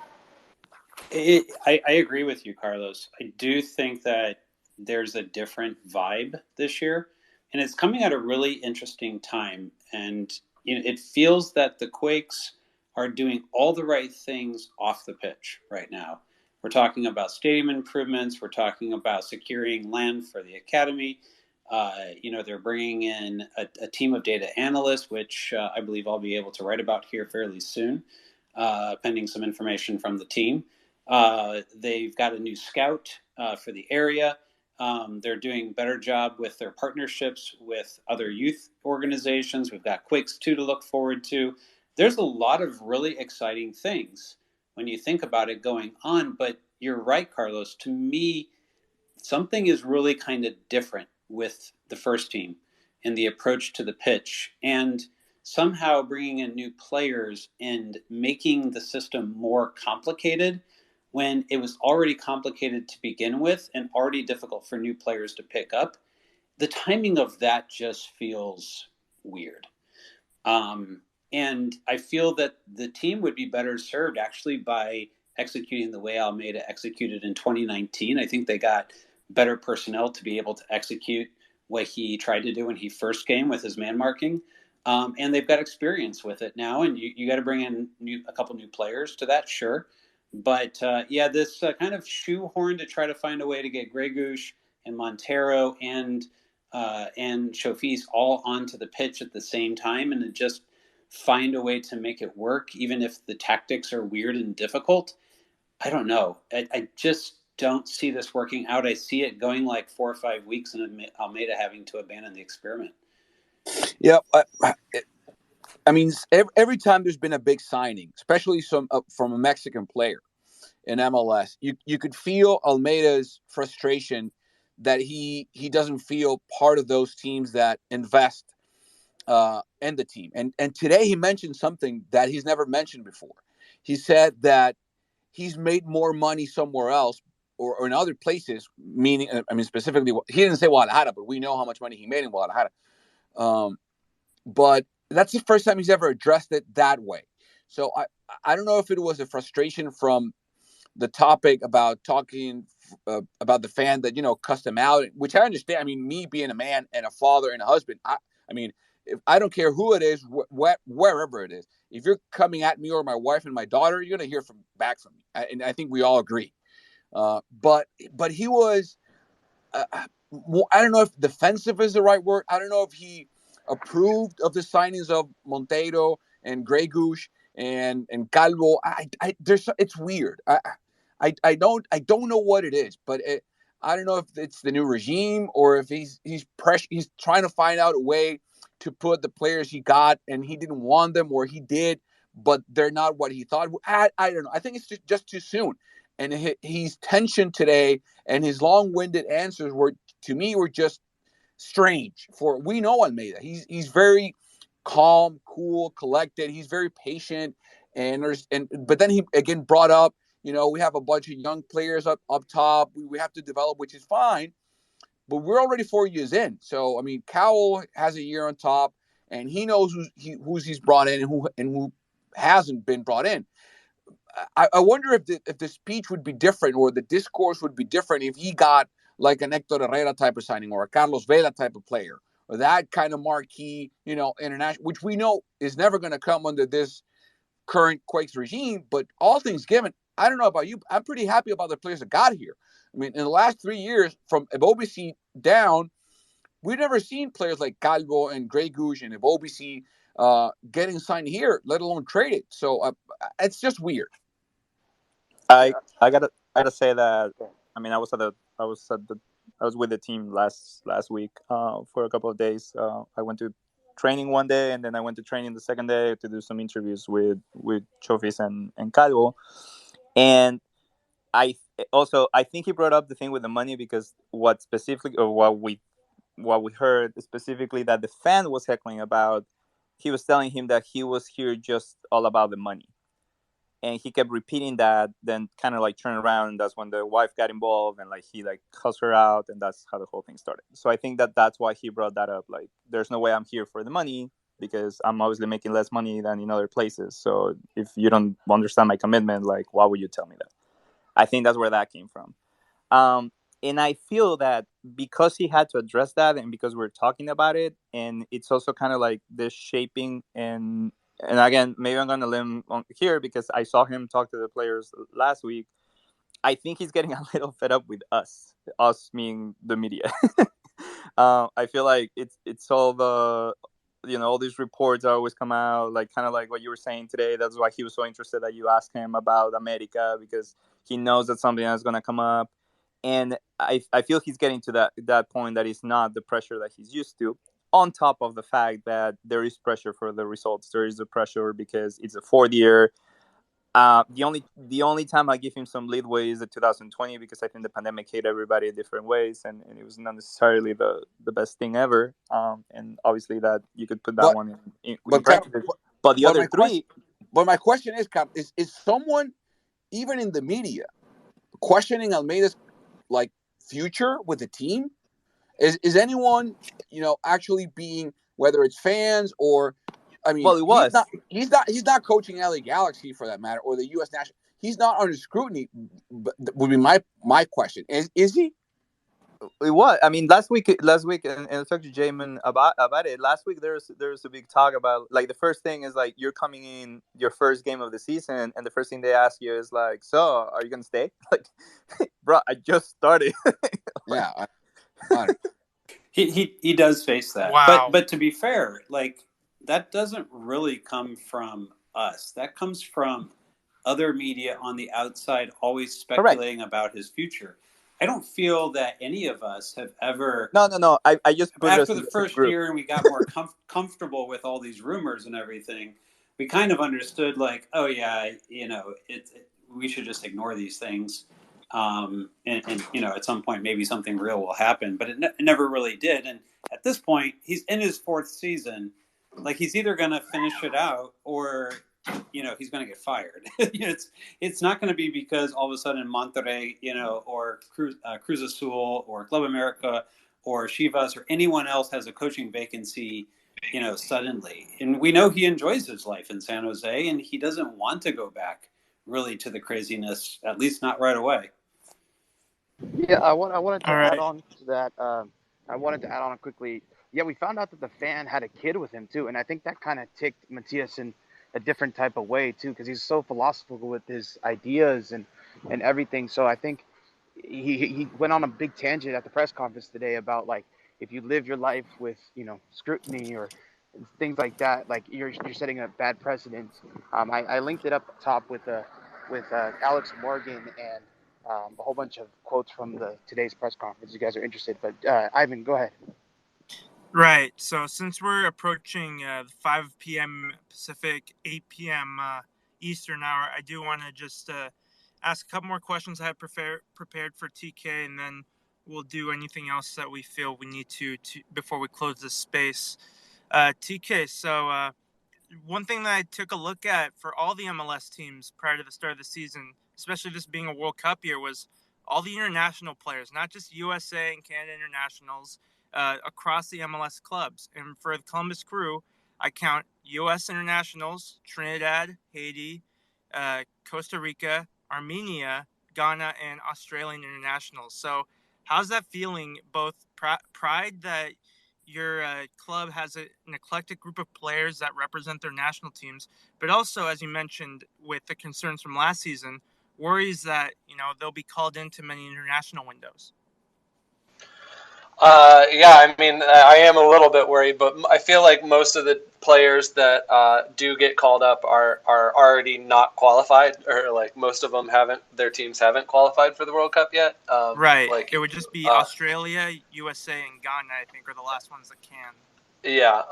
say? I agree with you, Carlos. I do think that there's a different vibe this year, and it's coming at a really interesting time. And it feels that the Quakes are doing all the right things off the pitch right now. We're talking about stadium improvements. We're talking about securing land for the academy. They're bringing in a team of data analysts, which I believe I'll be able to write about here fairly soon, pending some information from the team. They've got a new scout for the area. They're doing a better job with their partnerships with other youth organizations. We've got Quakes 2 to look forward to. There's a lot of really exciting things when you think about it going on. But you're right, Carlos. To me, something is really kind of different with the first team and the approach to the pitch, and somehow bringing in new players and making the system more complicated when it was already complicated to begin with and already difficult for new players to pick up. The timing of that just feels weird. And I feel that the team would be better served actually by executing the way Almeida executed in 2019. I think they got better personnel to be able to execute what he tried to do when he first came with his man marking. And they've got experience with it now, and you got to bring in a couple new players to that, sure. But this kind of shoehorn to try to find a way to get Gregush and Montero and Chofis all onto the pitch at the same time, and to just find a way to make it work, even if the tactics are weird and difficult. I don't know. I just don't see this working out. I see it going like 4 or 5 weeks and Almeida having to abandon the experiment. Yeah, I mean, every time there's been a big signing, especially from a Mexican player in MLS, you could feel Almeida's frustration that he doesn't feel part of those teams that invest in the team. And today he mentioned something that he's never mentioned before. He said that he's made more money somewhere else or in other places, meaning, I mean, specifically, he didn't say Guadalajara, but we know how much money he made in Guadalajara. But that's the first time he's ever addressed it that way. So I don't know if it was a frustration from the topic about talking about the fan that, cussed him out, which I understand. I mean, me being a man and a father and a husband, I mean, if I don't care who it is, wherever it is, if you're coming at me or my wife and my daughter, you're going to hear back from me. And I think we all agree. But he was, I don't know if defensive is the right word. I don't know if he approved of the signings of Monteiro and Grey Goose and Calvo. It's weird. I don't know what it is, but I don't know if it's the new regime or if he's trying to find out a way to put the players he got and he didn't want them, or he did, but they're not what he thought. I don't know. I think it's just too soon. And he's tension today, and his long-winded answers were just strange. We know Almeida. He's very calm, cool, collected. He's very patient, but then he again brought up, we have a bunch of young players up top. We have to develop, which is fine, but we're already 4 years in. So I mean, Cowell has a year on top, and he knows who's he's brought in and who hasn't been brought in. I wonder if the speech would be different, or the discourse would be different, if he got like an Hector Herrera type of signing, or a Carlos Vela type of player, or that kind of marquee, international, which we know is never going to come under this current Quakes regime. But all things given, I don't know about you, I'm pretty happy about the players that got here. I mean, in the last 3 years, from Ebobisi down, we've never seen players like Calvo and Grey Goose and Ebobisi getting signed here, let alone traded. So it's just weird. I gotta say that, I mean, I was with the team last week for a couple of days. I went to training one day, and then I went to training the second day to do some interviews with Chofis and Calvo. And I think he brought up the thing with the money, because what we heard specifically that the fan was heckling about, he was telling him that he was here just all about the money. And he kept repeating that, then kind of like turned around, and that's when the wife got involved, and like he like cussed her out, and that's how the whole thing started. So I think that's why he brought that up. Like, there's no way I'm here for the money, because I'm obviously making less money than in other places. So if you don't understand my commitment, like, why would you tell me that? I think that's where that came from. And I feel that because he had to address that, and because we're talking about it, and it's also kind of like this shaping, and again, maybe I'm going to limb on here, because I saw him talk to the players last week. I think he's getting a little fed up with us being the media. I feel like it's all the, all these reports that always come out, like kind of like what you were saying today. That's why he was so interested that you asked him about America, because he knows that something is going to come up. And I feel he's getting to that point that is not the pressure that he's used to, on top of the fact that there is pressure for the results. There is the pressure because it's a fourth year. The only time I give him some leadway is the 2020, because I think the pandemic hit everybody in different ways, and it was not necessarily the best thing ever. And obviously that you could put that one in practice. But the other three. But my question is, Cap, is someone even in the media questioning Almeida's like future with the team? Is anyone actually being, whether it's fans or, I mean, well, it was. He's not coaching LA Galaxy for that matter, or the U.S. national. He's not under scrutiny. Would be my question. Is he? It was. I mean, last week, and I talked to Jamon about it. Last week, there was a big talk about, like, the first thing is like, you're coming in your first game of the season, and the first thing they ask you is like, so are you gonna stay? Like, bro, I just started. Yeah. He does face that. Wow. But to be fair, like, that doesn't really come from us. That comes from other media on the outside, always speculating about his future. I don't feel that any of us have ever. No. I just put after the first year, and we got more comfortable with all these rumors and everything. We kind of understood, like, oh yeah, we should just ignore these things. And at some point maybe something real will happen, but it never really did. And at this point, he's in his fourth season. Like, he's either going to finish it out, or he's going to get fired. It's not going to be because all of a sudden Monterrey, or Cruz Azul or Club America or Chivas or anyone else has a coaching vacancy, suddenly. And we know he enjoys his life in San Jose, and he doesn't want to go back really to the craziness, at least not right away. Yeah, I wanted to All add right. on to that. I wanted to add on quickly. Yeah, we found out that the fan had a kid with him too, and I think that kind of ticked Matias in a different type of way too, because he's so philosophical with his ideas and everything. So I think he went on a big tangent at the press conference today about like if you live your life with scrutiny or things like that, like you're setting a bad precedent. I linked it up top with Alex Morgan and a whole bunch of quotes from today's press conference. You guys are interested, but Ivan, go ahead. Right. So since we're approaching 5 p.m. Pacific, 8 p.m. Eastern hour, I do want to just ask a couple more questions I have prepared for TK, and then we'll do anything else that we feel we need to before we close this space. TK, so one thing that I took a look at for all the MLS teams prior to the start of the season, especially this being a World Cup year, was all the international players, not just USA and Canada internationals, across the MLS clubs. And for the Columbus Crew, I count U.S. internationals, Trinidad, Haiti, Costa Rica, Armenia, Ghana, and Australian internationals. So how's that feeling, both pride that your club has an eclectic group of players that represent their national teams, but also, as you mentioned, with the concerns from last season, worries that they'll be called into many international windows? Yeah, I mean, I am a little bit worried, but I feel like most of the players that do get called up are already not qualified, or like most of them their teams haven't qualified for the World Cup yet. Right. Like, it would just be Australia, USA, and Ghana, I think, are the last ones that can. Yeah.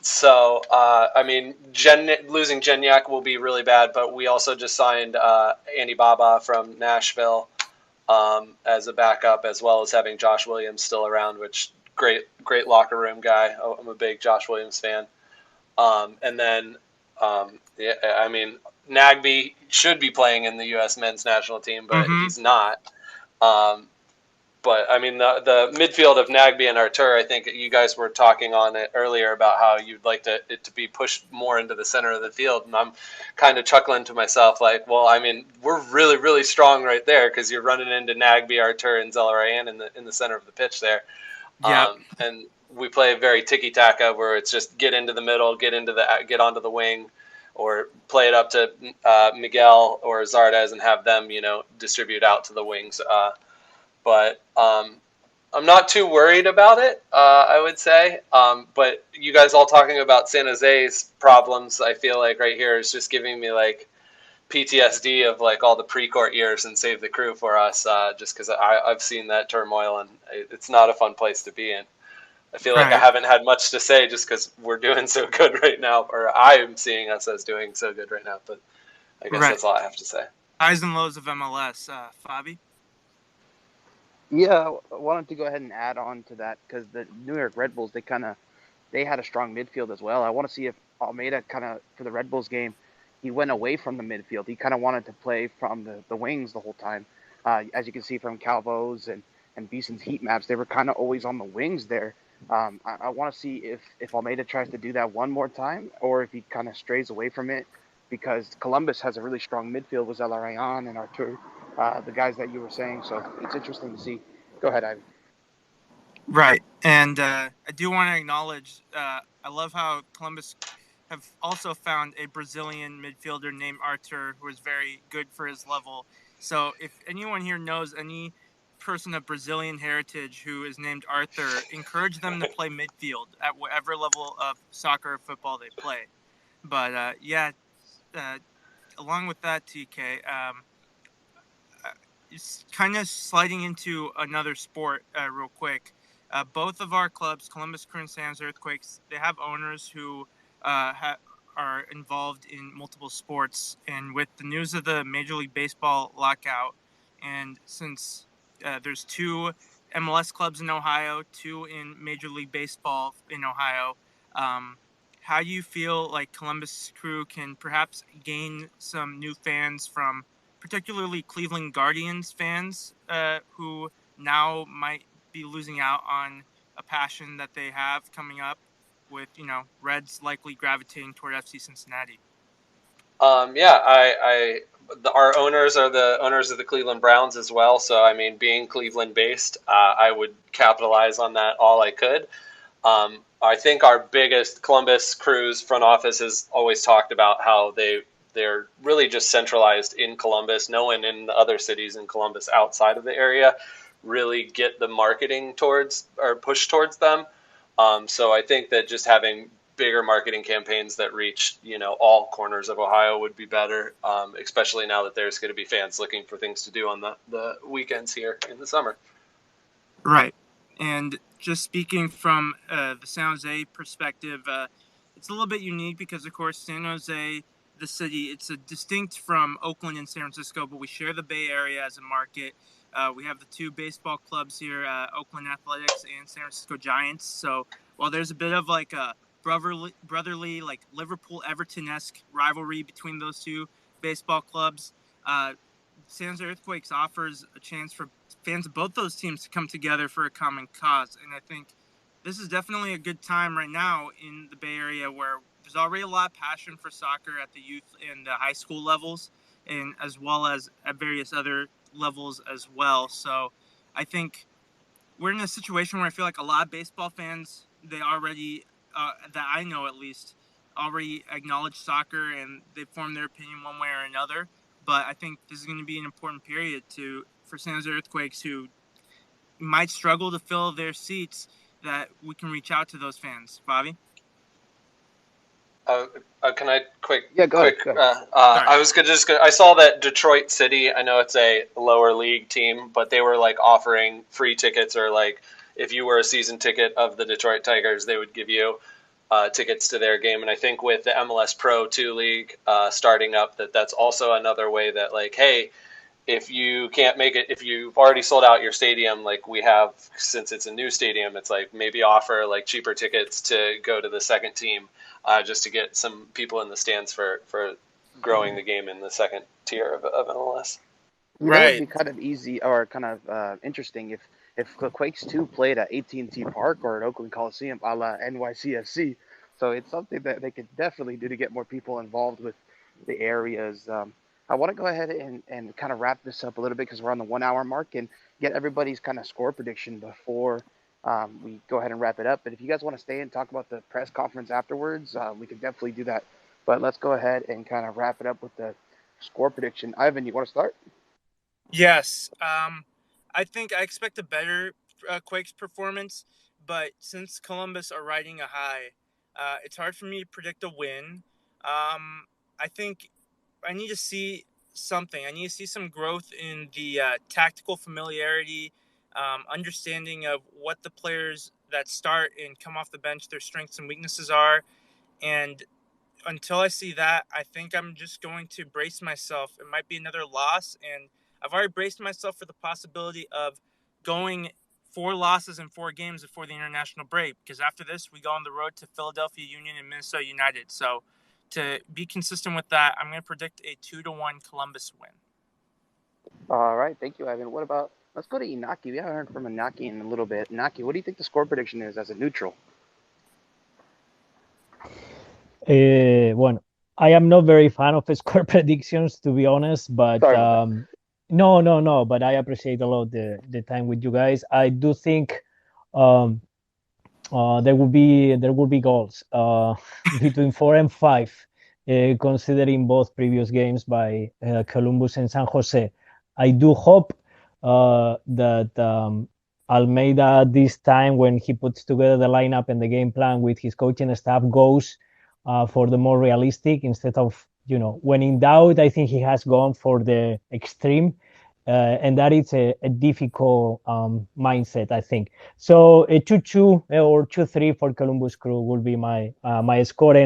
So, I mean, losing Gignac will be really bad, but we also just signed Andy Baba from Nashville as a backup, as well as having Josh Williams still around, which great locker room guy. I'm a big Josh Williams fan. And then, yeah, I mean, Nagbe should be playing in the U.S. men's national team, but he's not. But I mean, the midfield of Nagbe and Artur, I think you guys were talking on it earlier about how you'd like it to be pushed more into the center of the field. And I'm kind of chuckling to myself like, well, I mean, we're really, really strong right there because you're running into Nagbe, Artur, and Zelarayan in the center of the pitch there. Yeah. And we play very tiki-taka where it's just get into the middle, get onto the wing, or play it up to Miguel or Zardes and have them, distribute out to the wings. But I'm not too worried about it, I would say. But you guys all talking about San Jose's problems, I feel like right here is just giving me like PTSD of like all the pre-court years and Save the Crew for us, just because I've seen that turmoil and it's not a fun place to be in. I feel like I haven't had much to say just because we're doing so good right now, or I am seeing us as doing so good right now. But I guess that's all I have to say. Highs and lows of MLS, Fabi. Yeah, I wanted to go ahead and add on to that because the New York Red Bulls, they had a strong midfield as well. I want to see if Almeida for the Red Bulls game, he went away from the midfield. He kind of wanted to play from the wings the whole time. As you can see from Calvo's and Beeson's heat maps, they were kind of always on the wings there. I want to see if Almeida tries to do that one more time or if he kind of strays away from it, because Columbus has a really strong midfield with Zelarayan and Artur, the guys that you were saying. So it's interesting to see. Go ahead, Ivan. Right. And I do want to acknowledge, I love how Columbus have also found a Brazilian midfielder named Artur who is very good for his level. So if anyone here knows any person of Brazilian heritage who is named Arthur, encourage them to play midfield at whatever level of soccer or football they play. But along with that, TK, kind of sliding into another sport real quick. Both of our clubs, Columbus Crew and San Jose Earthquakes, they have owners who are involved in multiple sports. And with the news of the Major League Baseball lockout, and since there's 2 MLS clubs in Ohio, 2 in Major League Baseball in Ohio, how you feel like Columbus Crew can perhaps gain some new fans from particularly Cleveland Guardians fans who now might be losing out on a passion that they have coming up with, Reds likely gravitating toward FC Cincinnati. Our owners are the owners of the Cleveland Browns as well. So, I mean, being Cleveland based, I would capitalize on that all I could. I think our biggest Columbus Crew's front office has always talked about how they're really just centralized in Columbus. No one in the other cities in Columbus outside of the area really get the marketing towards or push towards them. So I think that just having bigger marketing campaigns that reach, all corners of Ohio would be better, especially now that there's going to be fans looking for things to do on the weekends here in the summer. Right. And just speaking from the San Jose perspective, it's a little bit unique because, of course, San Jose, the city, it's a distinct from Oakland and San Francisco, but we share the Bay Area as a market. We have the two baseball clubs here, Oakland Athletics and San Francisco Giants. So while there's a bit of like a brotherly like Liverpool-Everton-esque rivalry between those two baseball clubs, San Jose Earthquakes offers a chance for fans of both those teams to come together for a common cause. And I think this is definitely a good time right now in the Bay Area where there's already a lot of passion for soccer at the youth and the high school levels, and as well as at various other levels as well. So I think we're in a situation where I feel like a lot of baseball fans, they already, that I know at least, already acknowledge soccer and they form their opinion one way or another. But I think this is going to be an important period for San Jose Earthquakes who might struggle to fill their seats, that we can reach out to those fans. Bobby? Can I quick? Yeah, go ahead. I saw that Detroit City. I know it's a lower league team, but they were like offering free tickets, or like if you were a season ticket of the Detroit Tigers, they would give you tickets to their game. And I think with the MLS Pro 2 League starting up, that's also another way that like, hey, if you can't make it, if you've already sold out your stadium, like we have, since it's a new stadium, it's like maybe offer like cheaper tickets to go to the second team, just to get some people in the stands for growing the game in the second tier of MLS. That would be kind of easy or kind of interesting if the Quakes 2 played at AT&T Park or at Oakland Coliseum a la NYCFC. So it's something that they could definitely do to get more people involved with the areas. I want to go ahead and kind of wrap this up a little bit because we're on the 1 hour mark, and get everybody's kind of score prediction before we go ahead and wrap it up. But if you guys want to stay and talk about the press conference afterwards, we can definitely do that. But let's go ahead and kind of wrap it up with the score prediction. Ivan, you want to start? Yes. I think I expect a better Quakes performance, but since Columbus are riding a high, it's hard for me to predict a win. I think I need to see something. I need to see some growth in the tactical familiarity, understanding of what the players that start and come off the bench, their strengths and weaknesses are. And until I see that, I think I'm just going to brace myself. It might be another loss, and I've already braced myself for the possibility of going 4 losses in 4 games before the international break, because after this, we go on the road to Philadelphia Union and Minnesota United. So to be consistent with that, I'm going to predict a 2-1 Columbus win. All right. Thank you, Ivan. What about, let's go to Inaki. We haven't heard from Inaki in a little bit. Inaki, what do you think the score prediction is as a neutral? Bueno, I am not very fan of score predictions, to be honest, but no, but I appreciate a lot the time with you guys. I do think there will be goals between 4 and 5, considering both previous games by Columbus and San Jose. I do hope that Almeida this time, when he puts together the lineup and the game plan with his coaching staff, goes for the more realistic instead of, when in doubt. I think he has gone for the extreme, and that is a difficult mindset, I think. So a 2-2 or 2-3 for Columbus Crew will be my score.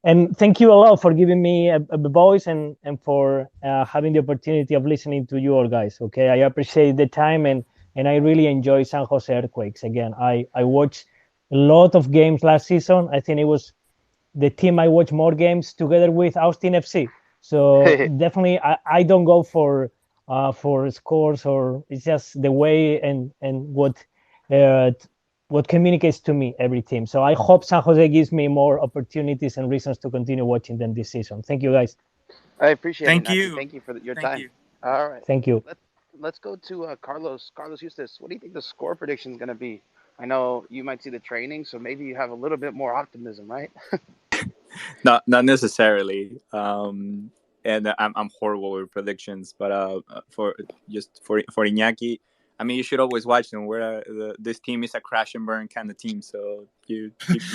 And thank you a lot for giving me a voice and for having the opportunity of listening to you all guys. Okay, I appreciate the time, and I really enjoy San Jose Earthquakes. Again, I watched a lot of games last season. I think it was the team I watch more games together with Austin FC. So definitely, I don't go for scores, or it's just the way and what communicates to me every team. So I hope San Jose gives me more opportunities and reasons to continue watching them this season. Thank you, guys. I appreciate it, Thank Nachi. you. Thank you for your Thank time. you. All right. Thank you. Let's go to Carlos. Carlos Yustis, what do you think the score prediction is going to be? I know you might see the training, so maybe you have a little bit more optimism, right? Not necessarily. And I'm horrible with predictions, but for Iñaki, I mean, you should always watch them. This team is a crash and burn kind of team, so you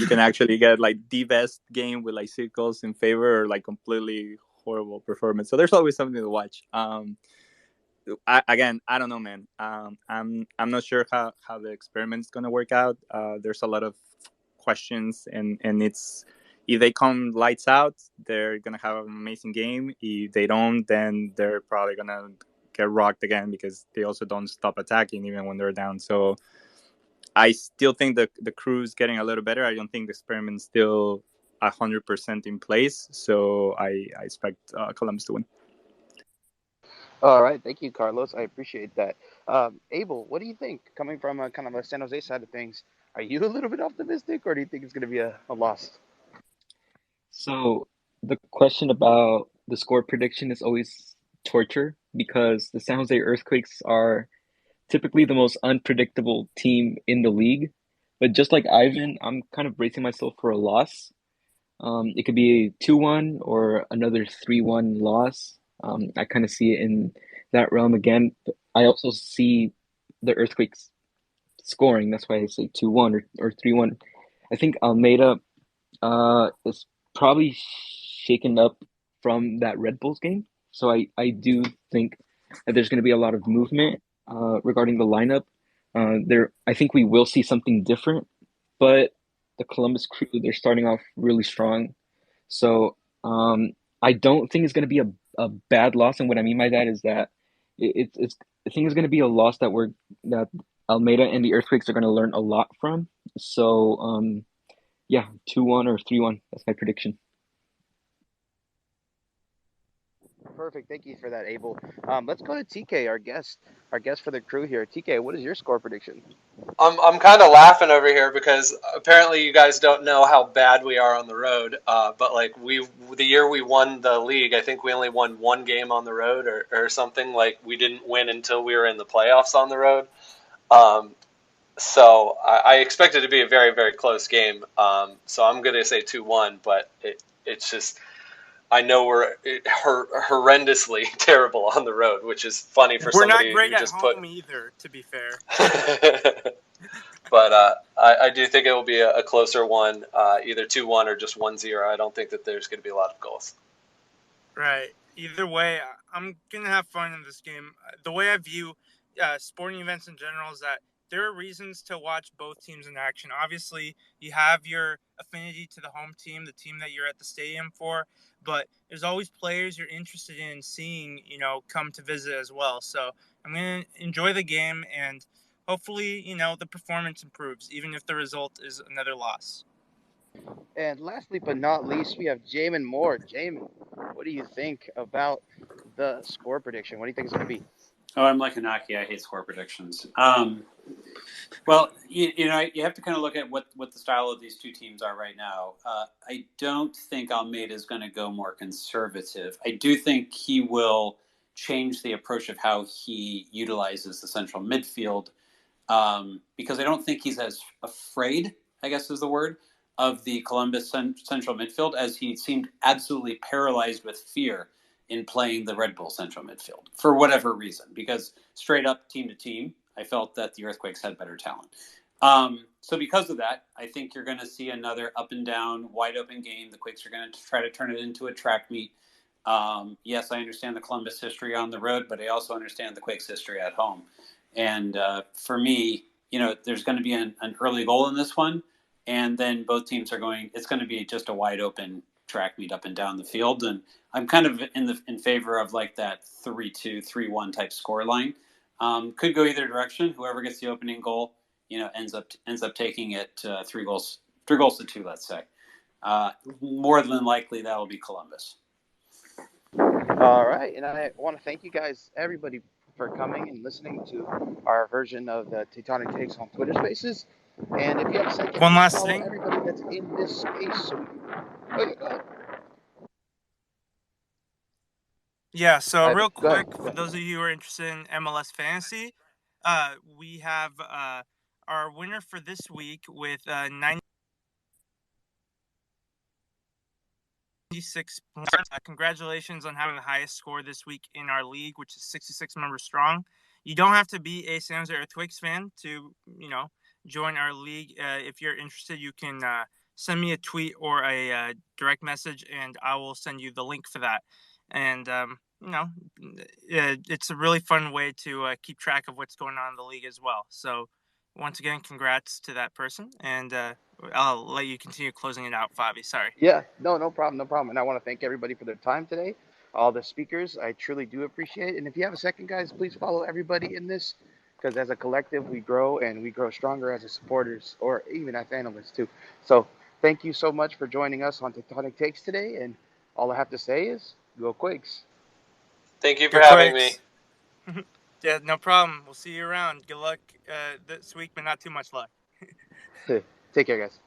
can actually get like the best game with like 6 goals in favor, or like completely horrible performance. So there's always something to watch. I don't know, man. I'm not sure how the experiment's gonna work out. There's a lot of questions, and it's, if they come lights out, they're gonna have an amazing game. If they don't, then they're probably gonna get rocked again, because they also don't stop attacking even when they're down. So I still think the crew's getting a little better. I don't think the experiment's still 100% in place. So I expect Columbus to win. All right. Thank you, Carlos. I appreciate that. Abel, what do you think? Coming from a kind of a San Jose side of things, are you a little bit optimistic, or do you think it's going to be a loss? So the question about the score prediction is always torture, because the San Jose Earthquakes are typically the most unpredictable team in the league. But just like Ivan, I'm kind of bracing myself for a loss. It could be a 2-1 or another 3-1 loss. I kind of see it in that realm again. But I also see the Earthquakes scoring. That's why I say 2-1 or 3-1. I think Almeida is probably shaken up from that Red Bulls game. So I do think that there's going to be a lot of movement regarding the lineup. I think we will see something different, but the Columbus Crew, they're starting off really strong. So I don't think it's going to be a bad loss. And what I mean by that is that I think it's going to be a loss that Almeida and the Earthquakes are going to learn a lot from. So yeah, 2-1 or 3-1. That's my prediction. Perfect. Thank you for that, Abel. Let's go to TK, our guest for the crew here. TK, what is your score prediction? I'm kind of laughing over here because apparently you guys don't know how bad we are on the road. But like the year we won the league, I think we only won one game on the road or something. Like we didn't win until we were in the playoffs on the road. So I expect it to be a very, very close game. So I'm going to say 2-1, but it's just, I know we're horrendously terrible on the road, which is funny for We're not somebody great who at just home either, to be fair. But I do think it will be a closer one, either 2-1 or just 1-0. I don't think that there's going to be a lot of goals. Right. Either way, I'm going to have fun in this game. The way I view sporting events in general is that there are reasons to watch both teams in action. Obviously, you have your affinity to the home team, the team that you're at the stadium for, but there's always players you're interested in seeing, come to visit as well. So I'm going to enjoy the game, and hopefully, the performance improves, even if the result is another loss. And lastly but not least, we have Jamon Moore. Jamon, what do you think about the score prediction? What do you think it's going to be? Oh, I'm like Hanaki. I hate score predictions. Well, you have to kind of look at what the style of these two teams are right now. I don't think Almeida is going to go more conservative. I do think he will change the approach of how he utilizes the central midfield, because I don't think he's as afraid, I guess is the word, of the Columbus central midfield as he seemed absolutely paralyzed with fear in playing the Red Bull central midfield for whatever reason, because straight up team to team, I felt that the Earthquakes had better talent. So because of that, I think you're going to see another up and down, wide open game. The Quakes are going to try to turn it into a track meet. Yes, I understand the Columbus history on the road, but I also understand the Quakes history at home. And for me, there's going to be an early goal in this one. And then both teams it's going to be just a wide open track meet up and down the field. And I'm kind of in favor of like that 3-2, 3-1 type score line. Could go either direction. Whoever gets the opening goal, ends up taking it 3 goals to 2, let's say. More than likely, that will be Columbus. All right, and I want to thank you guys, everybody, for coming and listening to our version of the Tectonic Takes on Twitter Spaces. And if you have a second, One please last follow thing. everybody that's in this space. So we can... Yeah, so real Go ahead. quick, for those of you who are interested in MLS Fantasy, we have our winner for this week with 96 points. Congratulations on having the highest score this week in our league, which is 66 members strong. You don't have to be a San Jose Earthquakes fan to, join our league. If you're interested, you can send me a tweet or a direct message, and I will send you the link for that. And it's a really fun way to keep track of what's going on in the league as well. So, once again, congrats to that person, and I'll let you continue closing it out, Fabi. Sorry. Yeah, no problem. And I want to thank everybody for their time today, all the speakers. I truly do appreciate it. And if you have a second, guys, please follow everybody in this, because as a collective, we grow, and we grow stronger as a supporters, or even as analysts too. So thank you so much for joining us on Tectonic Takes today. And all I have to say is, go Quakes. Thank you for having me. Yeah, no problem. We'll see you around. Good luck this week, but not too much luck. Take care, guys.